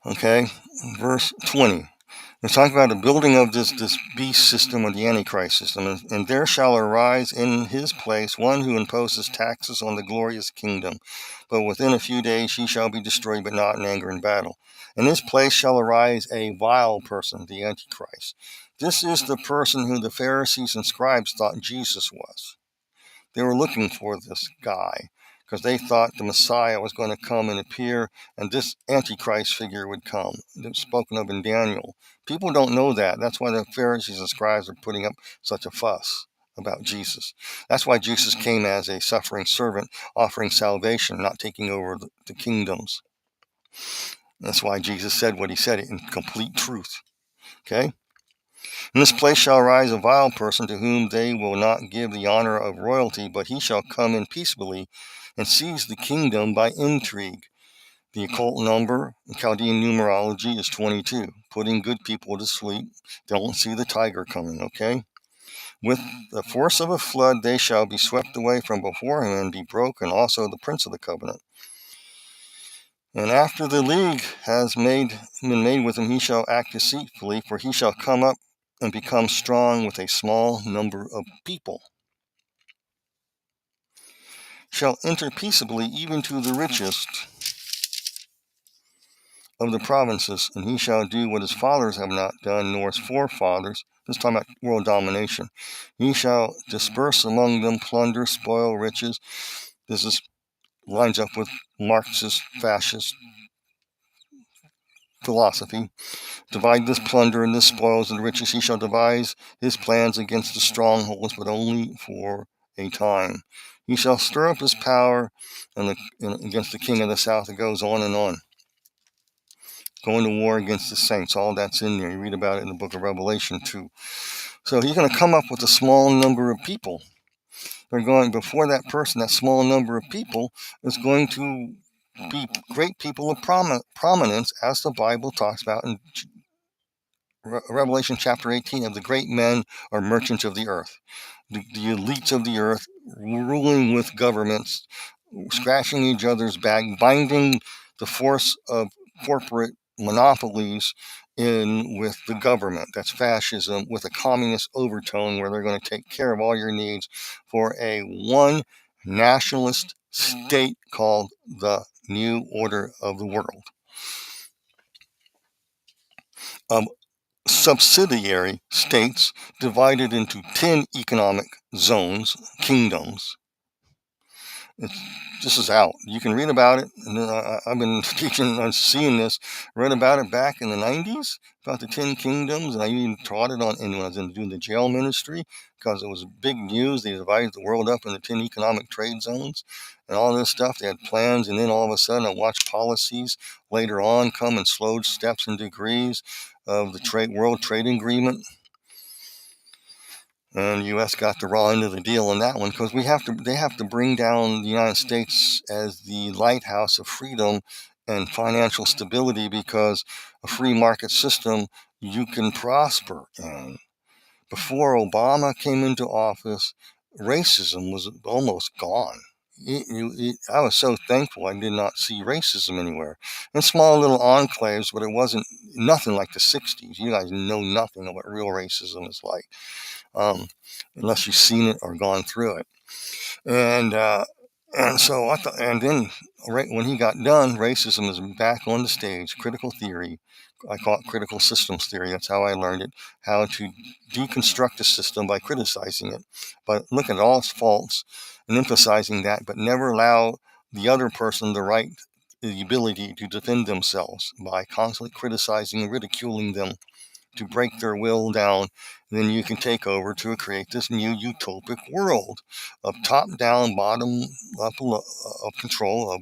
Okay, verse 20. It's talking about the building of this beast system, or the Antichrist system. And there shall arise in his place one who imposes taxes on the glorious kingdom. But within a few days he shall be destroyed, but not in anger and battle. In his place shall arise a vile person, the Antichrist. This is the person who the Pharisees and scribes thought Jesus was. They were looking for this guy because they thought the Messiah was going to come and appear, and this Antichrist figure would come. It's spoken of in Daniel. People don't know that. That's why the Pharisees and scribes are putting up such a fuss about Jesus. That's why Jesus came as a suffering servant, offering salvation, not taking over the kingdoms. That's why Jesus said what he said in complete truth. Okay? In this place shall arise a vile person to whom they will not give the honor of royalty, but he shall come in peaceably and seize the kingdom by intrigue. The occult number in Chaldean numerology is 22, putting good people to sleep. Don't see the tiger coming, okay? With the force of a flood they shall be swept away from before him and be broken, also the prince of the covenant. And after the league has been made with him, he shall act deceitfully, for he shall come up and become strong with a small number of people. Shall enter peaceably even to the richest, of the provinces, and he shall do what his fathers have not done, nor his forefathers. This is talking about world domination. He shall disperse among them plunder, spoil, riches. This lines up with Marxist, fascist philosophy. Divide this plunder and this spoils and riches. He shall devise his plans against the strongholds, but only for a time. He shall stir up his power against the king of the south. It goes on and on. Going to war against the saints. All that's in there. You read about it in the book of Revelation too. So he's going to come up with a small number of people. They're going, before that person, that small number of people is going to be great people of prominence, as the Bible talks about in Revelation chapter 18, of the great men or merchants of the earth. The elites of the earth ruling with governments, scratching each other's back, binding the force of corporate monopolies in with the government. That's fascism with a communist overtone, where they're going to take care of all your needs for a one nationalist state called the New Order of the World. Subsidiary states divided into 10 economic zones, kingdoms. This is out. You can read about it. And I've been teaching and seeing this, read about it back in the 90s, about the 10 kingdoms, and I even taught it when I was doing the jail ministry, because it was big news. They divided the world up into 10 economic trade zones and all this stuff. They had plans, and then all of a sudden I watched policies later on come in slow steps and degrees of the World Trade Agreement. And the U.S. got the raw end of the deal on that one, because they have to bring down the United States as the lighthouse of freedom and financial stability, because a free market system you can prosper in. Before Obama came into office, racism was almost gone. I was so thankful I did not see racism anywhere. In small little enclaves, but it wasn't nothing like the 60s. You guys know nothing of what real racism is like. Unless you've seen it or gone through it. And so I thought, and then when he got done, racism is back on the stage. Critical theory, I call it critical systems theory. That's how I learned it. How to deconstruct a system by criticizing it, but look at all its faults and emphasizing that, but never allow the other person the ability to defend themselves by constantly criticizing and ridiculing them, to break their will down. And then you can take over to create this new utopic world of top-down, bottom-up of control, of,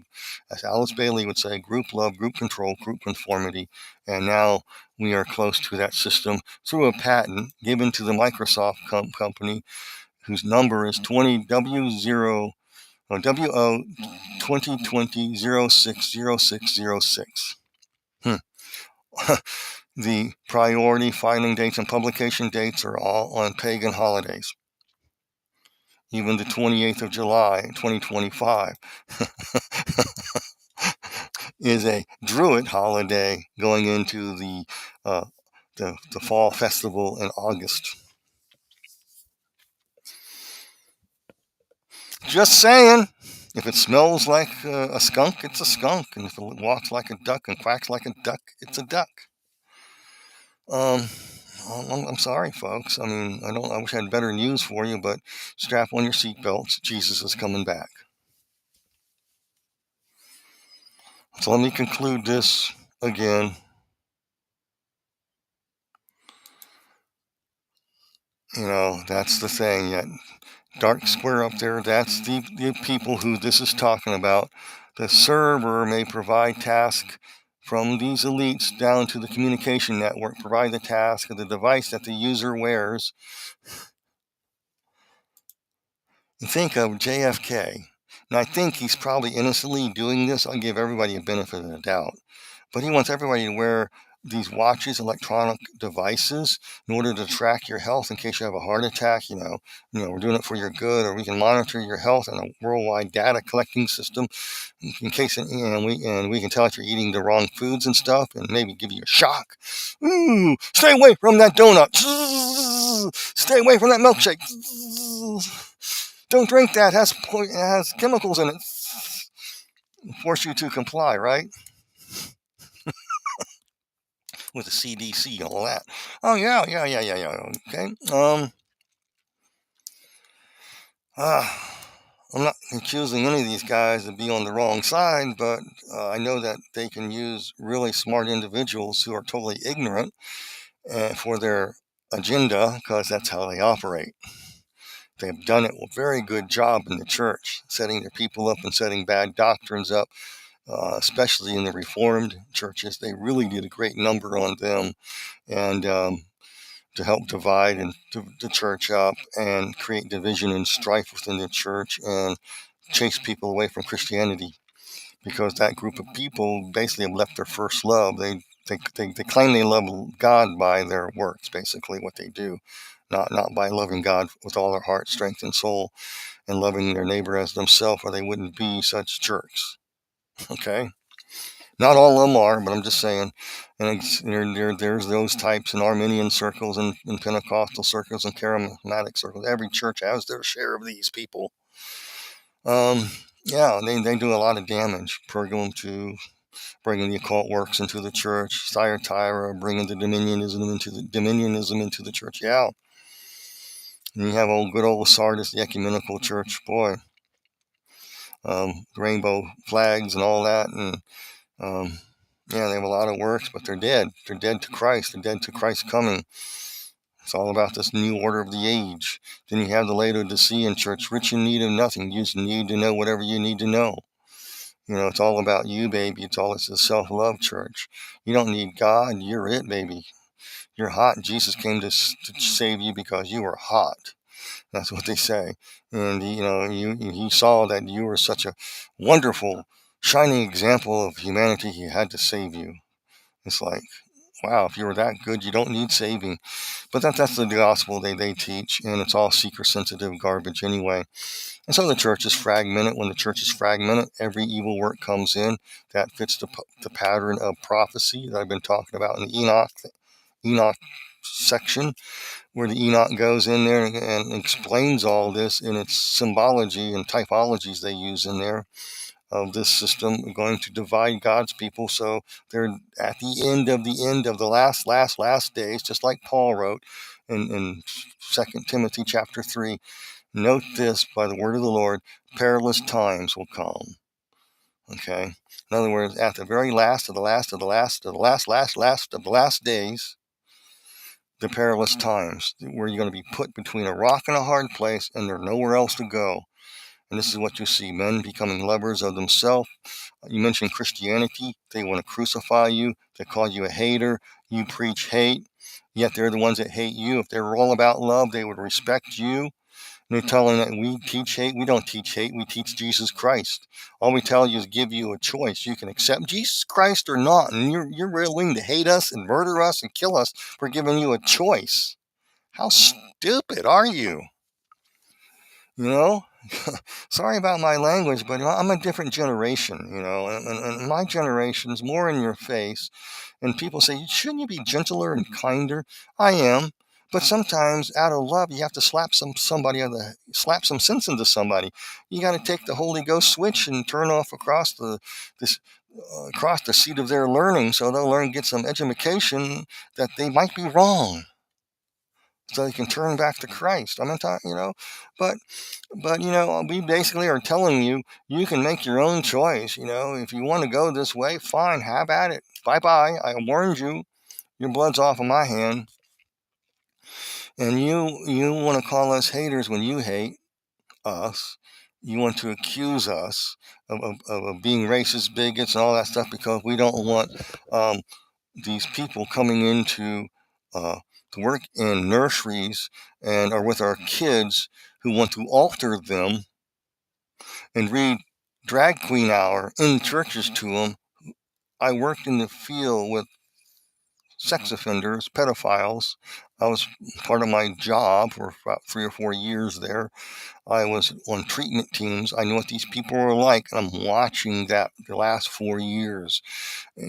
as Alice Bailey would say, group love, group control, group conformity. And now we are close to that system through a patent given to the Microsoft company, whose number is 20W0 WO 2020 060606. The priority filing dates and publication dates are all on pagan holidays. Even the 28th of July, 2025, is a Druid holiday going into the fall festival in August. Just saying. If it smells like a skunk, it's a skunk. And if it walks like a duck and quacks like a duck, it's a duck. I'm sorry, folks. I mean, I wish I had better news for you, but strap on your seatbelts. Jesus is coming back. So let me conclude this again. That's the thing. That dark square up there, that's the people who this is talking about. The server may provide tasks from these elites down to the communication network, provide the task of the device that the user wears. You think of JFK. And I think he's probably innocently doing this. I'll give everybody a benefit of the doubt. But he wants everybody to wear these watches, electronic devices, in order to track your health in case you have a heart attack. We're doing it for your good, or we can monitor your health in a worldwide data collecting system in case, we can tell if you're eating the wrong foods and stuff, and maybe give you a shock. Ooh, stay away from that donut. Stay away from that milkshake. Don't drink that. It has chemicals in it. Force you to comply, right? with the CDC and all that. Oh, yeah. Okay. I'm not accusing any of these guys of being on the wrong side, but I know that they can use really smart individuals who are totally ignorant for their agenda, because that's how they operate. They've done it a very good job in the church, setting their people up and setting bad doctrines up, especially in the Reformed churches. They really did a great number on them, and to help divide and the church up and create division and strife within the church and chase people away from Christianity, because that group of people basically have left their first love. They claim they love God by their works, basically what they do, not by loving God with all their heart, strength, and soul, and loving their neighbor as themselves, or they wouldn't be such jerks. Okay. Not all of them are, but I'm just saying. And there's those types in Arminian circles and in Pentecostal circles and charismatic circles. Every church has their share of these people. Yeah, they do a lot of damage. Pergamum to bringing the occult works into the church. Thyatira bringing the dominionism into the church. Yeah. And you have good old Sardis, the ecumenical church. Boy, rainbow flags and all that, and yeah, they have a lot of works, but they're dead. They're dead to Christ. They're dead to Christ's coming. It's all about this new order of the age. Then you have the Laodicean church, rich in need of nothing. You just need to know whatever you need to know. It's all about you, baby. It's a self-love church. You don't need God. You're it, baby. You're hot. Jesus came to save you because you were hot. That's what they say. And, he saw that you were such a wonderful, shining example of humanity. He had to save you. It's like, wow, if you were that good, you don't need saving. But that's the gospel they teach, and it's all seeker-sensitive garbage anyway. And so the church is fragmented. When the church is fragmented, every evil work comes in. That fits the pattern of prophecy that I've been talking about in the Enoch section, where the Enoch goes in there and explains all this in its symbology and typologies they use in there of this system going to divide God's people. So they're at the end of the last days, just like Paul wrote in 2 Timothy chapter 3. Note this, by the word of the Lord, perilous times will come. Okay? In other words, at the very last of the last days, the perilous times, where you're going to be put between a rock and a hard place, and there's nowhere else to go. And this is what you see, men becoming lovers of themselves. You mentioned Christianity. They want to crucify you. They call you a hater. You preach hate, yet they're the ones that hate you. If they were all about love, they would respect you. And they're telling that we teach hate. We don't teach hate. We teach Jesus Christ. All we tell you is give you a choice. You can accept Jesus Christ or not. And you're willing to hate us and murder us and kill us for giving you a choice. How stupid are you? Sorry about my language, but I'm a different generation, and my generation's more in your face. And people say, shouldn't you be gentler and kinder? I am. But sometimes out of love, you have to slap some sense into somebody. You got to take the Holy Ghost switch and turn off across the seat of their learning, so they'll get some education that they might be wrong, so they can turn back to Christ. I'm not talking, but we basically are telling you, you can make your own choice. If you want to go this way, fine, have at it. Bye-bye. I warned you. Your blood's off of my hand. And you want to call us haters when you hate us. You want to accuse us of being racist, bigots, and all that stuff, because we don't want these people coming into to work in nurseries or with our kids who want to alter them and read drag queen hour in churches to them. I worked in the field with sex offenders, pedophiles. I was part of my job for about 3 or 4 years there. I was on treatment teams. I know what these people are like, and I'm watching that the last 4 years,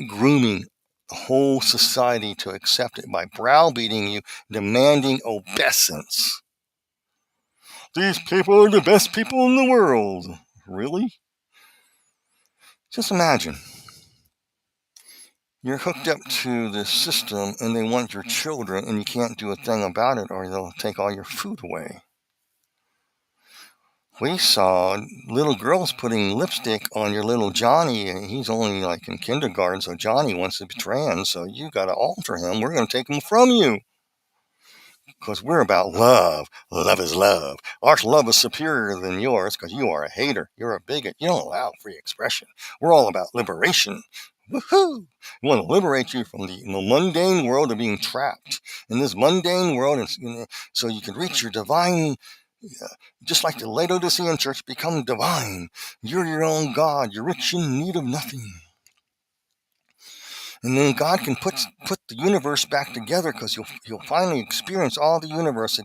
grooming the whole society to accept it by browbeating you, demanding obeisance. These people are the best people in the world. Really? Just imagine. You're hooked up to this system and they want your children and you can't do a thing about it or they'll take all your food away. We saw little girls putting lipstick on your little Johnny, and he's only like in kindergarten, so Johnny wants to be trans, so you got to alter him. We're going to take him from you because we're about love. Love is love. Our love is superior than yours because you are a hater. You're a bigot. You don't allow free expression. We're all about liberation. Woohoo! We want to liberate you from the mundane world of being trapped in this mundane world, and so you can reach your divine. Just like the Laodicean church, become divine. You're your own God. You're rich in need of nothing. And then God can put the universe back together because you'll finally experience all the universe,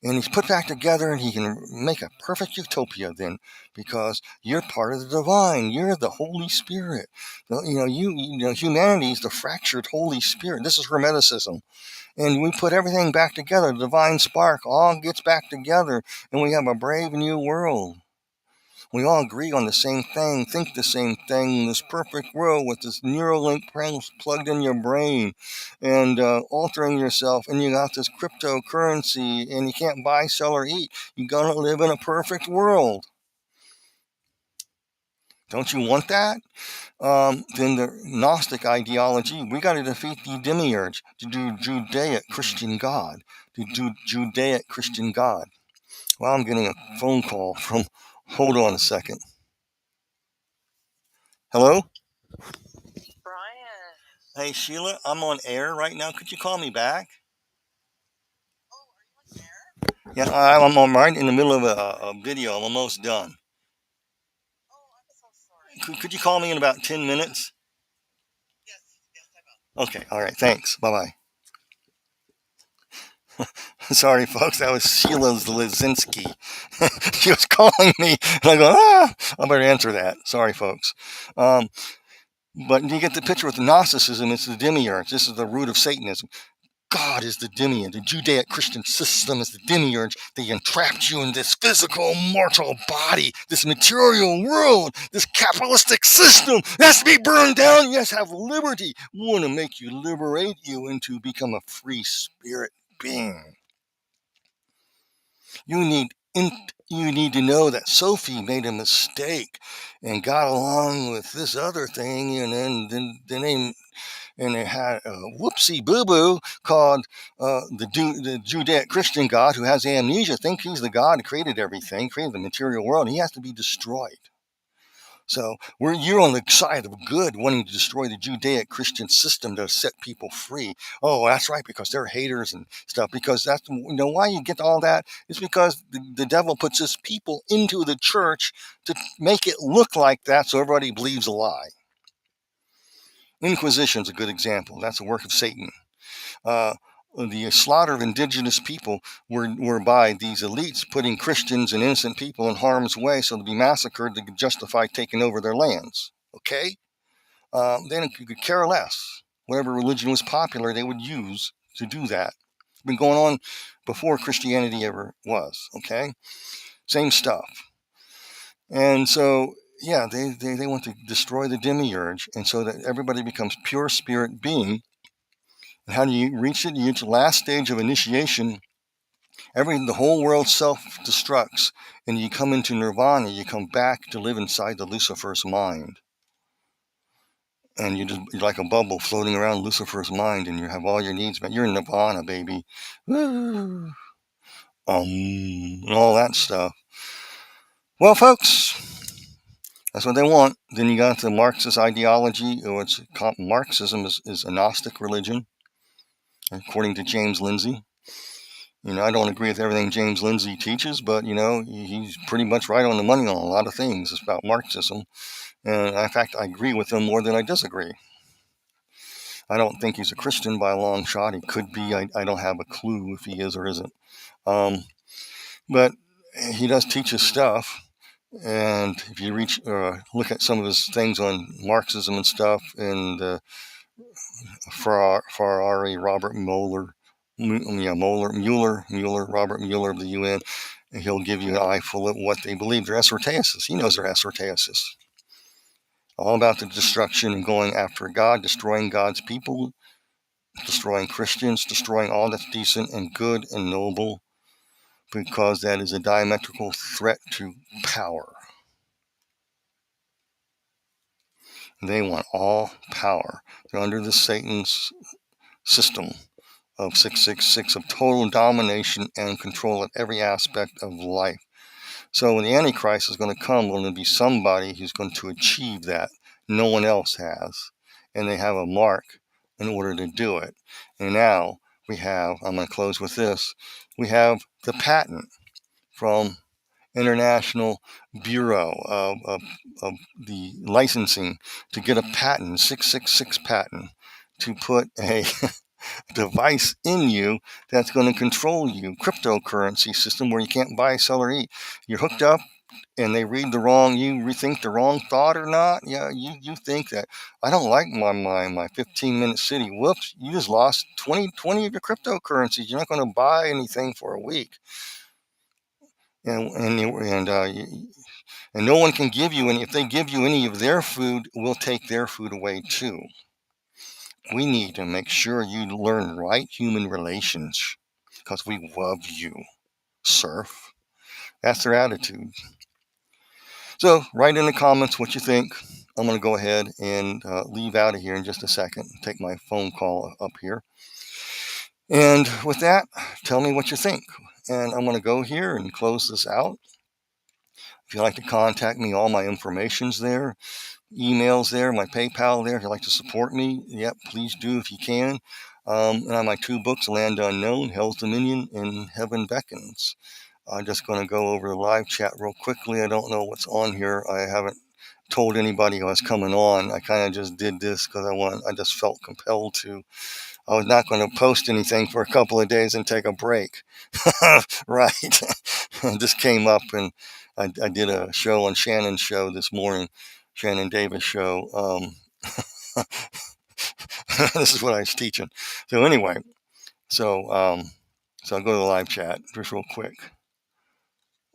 and he's put back together, and he can make a perfect utopia then because you're part of the divine. You're the Holy Spirit. Humanity is the fractured Holy Spirit. This is Hermeticism. And we put everything back together. The divine spark all gets back together, and we have a brave new world. We all agree on the same thing, think the same thing, this perfect world with this Neuralink plugged in your brain and altering yourself, and you got this cryptocurrency, and you can't buy, sell, or eat. You're going to live in a perfect world. Don't you want that? Then the Gnostic ideology, we got to defeat the demiurge, to do Judaic Christian God, Judaic Christian God. Well, I'm getting a phone call from, hold on a second. Hello? Brian. Hey, Sheila, I'm on air right now. Could you call me back? Oh, are you on air? Yeah, I'm right in the middle of a video. I'm almost done. Oh, I'm so sorry. Could you call me in about 10 minutes? Yes, I will. Okay, all right, thanks. Bye-bye. Sorry, folks, that was Sheila Zelizinski. She was calling me, and I go, I better answer that. Sorry, folks. But you get the picture with Gnosticism, it's the demiurge. This is the root of Satanism. God is the demiurge. The Judaic Christian system is the demiurge. They entrapped you in this physical, mortal body, this material world, this capitalistic system. It has to be burned down. You have to have liberty. We want to make you, liberate you into become a free spirit being. You need to know that Sophie made a mistake and got along with this other thing, and then they had a whoopsie boo boo called the Judaic Christian God who has amnesia, think he's the God who created everything, created the material world, and he has to be destroyed. So you're on the side of good, wanting to destroy the Judaic Christian system to set people free. Oh, that's right, because they're haters and stuff. Because that's why you get all that. It's because the devil puts his people into the church to make it look like that, so everybody believes a lie. Inquisition's a good example. That's a work of Satan. The slaughter of indigenous people were by these elites putting Christians and innocent people in harm's way so to be massacred to justify taking over their lands. Okay? Then you could care less. Whatever religion was popular, they would use to do that. It's been going on before Christianity ever was. Okay? Same stuff. And so, yeah, they want to destroy the demiurge, and so that everybody becomes pure spirit being. And how do you reach it? You reach the last stage of initiation. The whole world self-destructs, and you come into nirvana. You come back to live inside the Lucifer's mind, and you're like a bubble floating around Lucifer's mind, and you have all your needs met. You're in nirvana, baby. Woo! And all that stuff. Well, folks, that's what they want. Then you got the Marxist ideology, which Marxism is a Gnostic religion, according to James Lindsay. I don't agree with everything James Lindsay teaches, but, he's pretty much right on the money on a lot of things about Marxism. And in fact, I agree with him more than I disagree. I don't think he's a Christian by a long shot. He could be. I don't have a clue if he is or isn't. But he does teach his stuff. And if you look at some of his things on Marxism and stuff, and Ferrari, Robert Mueller, Robert Mueller of the UN, and he'll give you an eye full of what they believe. They're esotericists. He knows they're esotericists. all about the destruction and going after God, destroying God's people, destroying Christians, destroying all that's decent and good and noble, because that is a diametrical threat to power. They want all power. They're under the Satan's system of 666 of total domination and control of every aspect of life. So when the Antichrist is going to come, there'll be somebody who's going to achieve that. No one else has. And they have a mark in order to do it. And now we have, I'm going to close with this, we have the patent from International Bureau of the licensing to get a patent, 666 patent, to put a device in you that's going to control you. Cryptocurrency system where you can't buy, sell, or eat. You're hooked up and they read the wrong, you rethink the wrong thought or not. Yeah, you think that, I don't like my mind, my 15-minute city. Whoops, you just lost 20 of your cryptocurrencies. You're not going to buy anything for a week. And no one can give you any. If they give you any of their food, we'll take their food away too. We need to make sure you learn right human relations because we love you, surf. That's their attitude. So write in the comments what you think. I'm going to go ahead and leave out of here in just a second. Take my phone call up here. And with that, tell me what you think. And I'm going to go here and close this out. If you'd like to contact me, all my information's there. Emails there, my PayPal there. If you'd like to support me, yep, please do if you can. And I have my 2 books, Land Unknown, Hell's Dominion, and Heaven Beckons. I'm just going to go over the live chat real quickly. I don't know what's on here. I haven't told anybody I was coming on. I kind of just did this because I just felt compelled to. I was not going to post anything for a couple of days and take a break. Right. This came up and I did a show on Shannon's show this morning, Shannon Davis show. This is what I was teaching. So anyway, so I'll go to the live chat just real quick.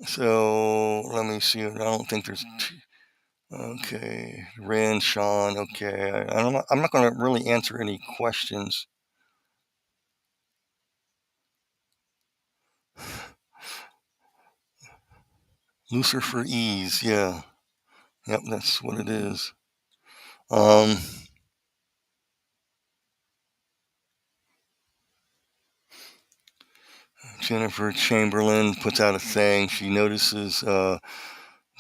So let me see. I don't think there's. Okay, Ren, Sean. Okay, I'm not going to really answer any questions. Lucifer Ease, yeah. Yep, that's what it is. Jennifer Chamberlain puts out a thing. She notices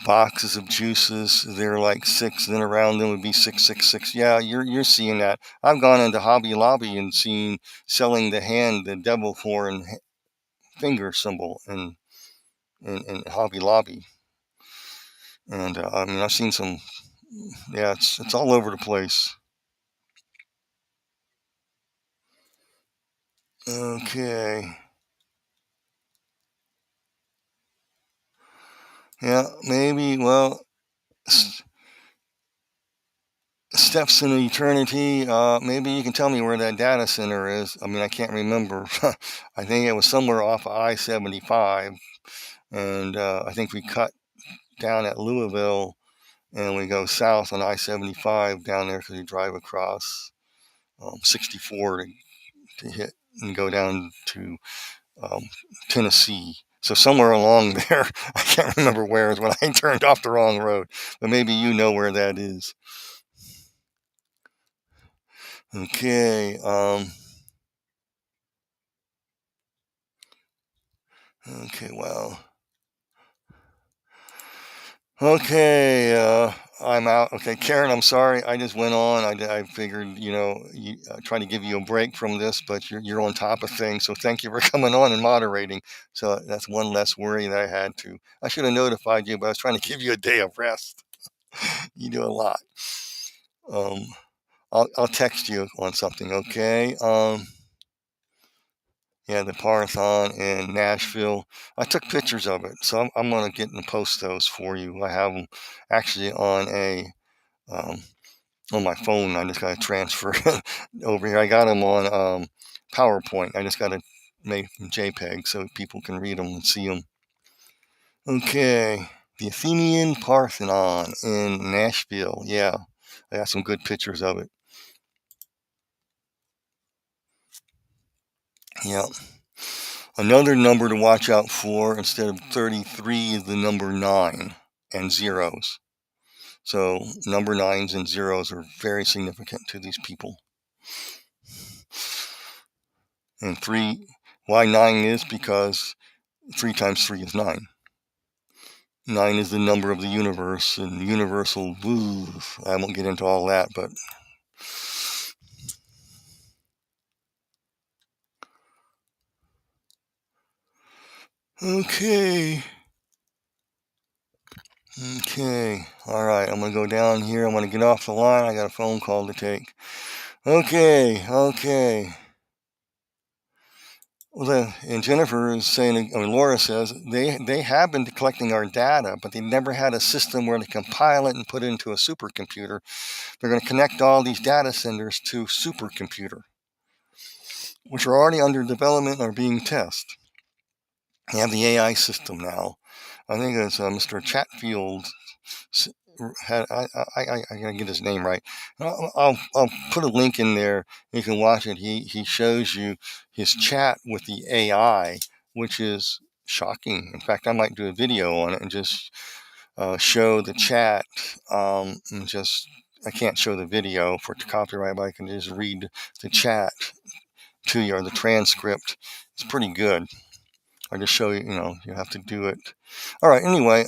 boxes of juices. They're like 6, then around them would be 666. Yeah, you're seeing that. I've gone into Hobby Lobby and seen selling the devil horn finger symbol in Hobby Lobby. And I mean, I've seen some. Yeah, it's all over the place. Okay. Yeah, maybe. Well, steps in eternity. Maybe you can tell me where that data center is. I mean, I can't remember. I think it was somewhere off of I-75, and I think we cut down at Louisville, and we go south on I-75 down there because we drive across 64 to hit and go down to Tennessee. So somewhere along there, I can't remember where is when I turned off the wrong road, but maybe you know where that is. Okay. Okay. Well. Okay. I'm out. Okay, Karen, I'm sorry. I just went on. I figured, trying to give you a break from this, but you're on top of things. So thank you for coming on and moderating. So that's one less worry that I had to. I should have notified you, but I was trying to give you a day of rest. You do a lot. I'll text you on something. Okay. Yeah, the Parthon in Nashville. I took pictures of it, so I'm gonna get and post those for you. I have them actually on my phone. I just gotta transfer over here. I got them on PowerPoint. I just gotta make them JPEG so people can read them and see them. Okay, the Athenian Parthenon in Nashville. Yeah. I got some good pictures of it. Yeah. Another number to watch out for instead of 33 is the number 9 and zeros. So number 9s and zeros are very significant to these people. And why 9 is because 3 times 3 is 9. 9 is the number of the universe, and universal, I won't get into all that, but okay. All right, I'm going to go down here. I'm going to get off the line. I got a phone call to take. Okay. Well, and Jennifer is saying, Laura says, they have been collecting our data, but they never had a system where they compile it and put it into a supercomputer. They're going to connect all these data centers to supercomputer, which are already under development or being tested. They have the AI system now. I think it's Mr. Chatfield. I gotta get his name right. I'll put a link in there. You can watch it. He shows you his chat with the AI, which is shocking. In fact, I might do a video on it and just show the chat. And I can't show the video for copyright, but I can just read the chat to you, or the transcript. It's pretty good. I just show you, you have to do it. All right, anyway,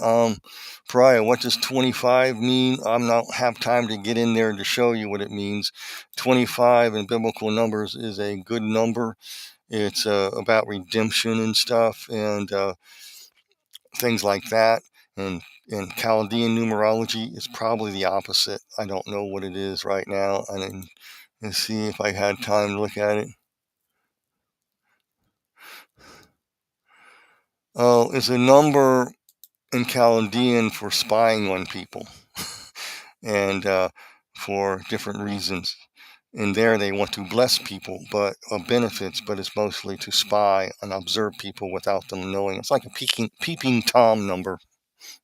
Pariah, what does 25 mean? I don't have time to get in there to show you what it means. 25 in biblical numbers is a good number. It's about redemption and stuff, and things like that. And in Chaldean numerology, it's probably the opposite. I don't know what it is right now. Let's see if I had time to look at it. Oh, it's a number in Chaldean for spying on people and for different reasons. In there, they want to bless people, but benefits, but it's mostly to spy and observe people without them knowing. It's like a peeping Tom number.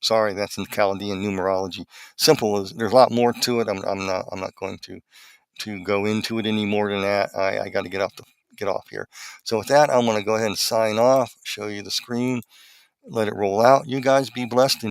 Sorry, that's in Chaldean numerology. Simple as there's a lot more to it. I'm not going to go into it any more than that. I got to get off here. So with that, I'm going to go ahead and sign off. Show you the screen. Let it roll out. You guys be blessed.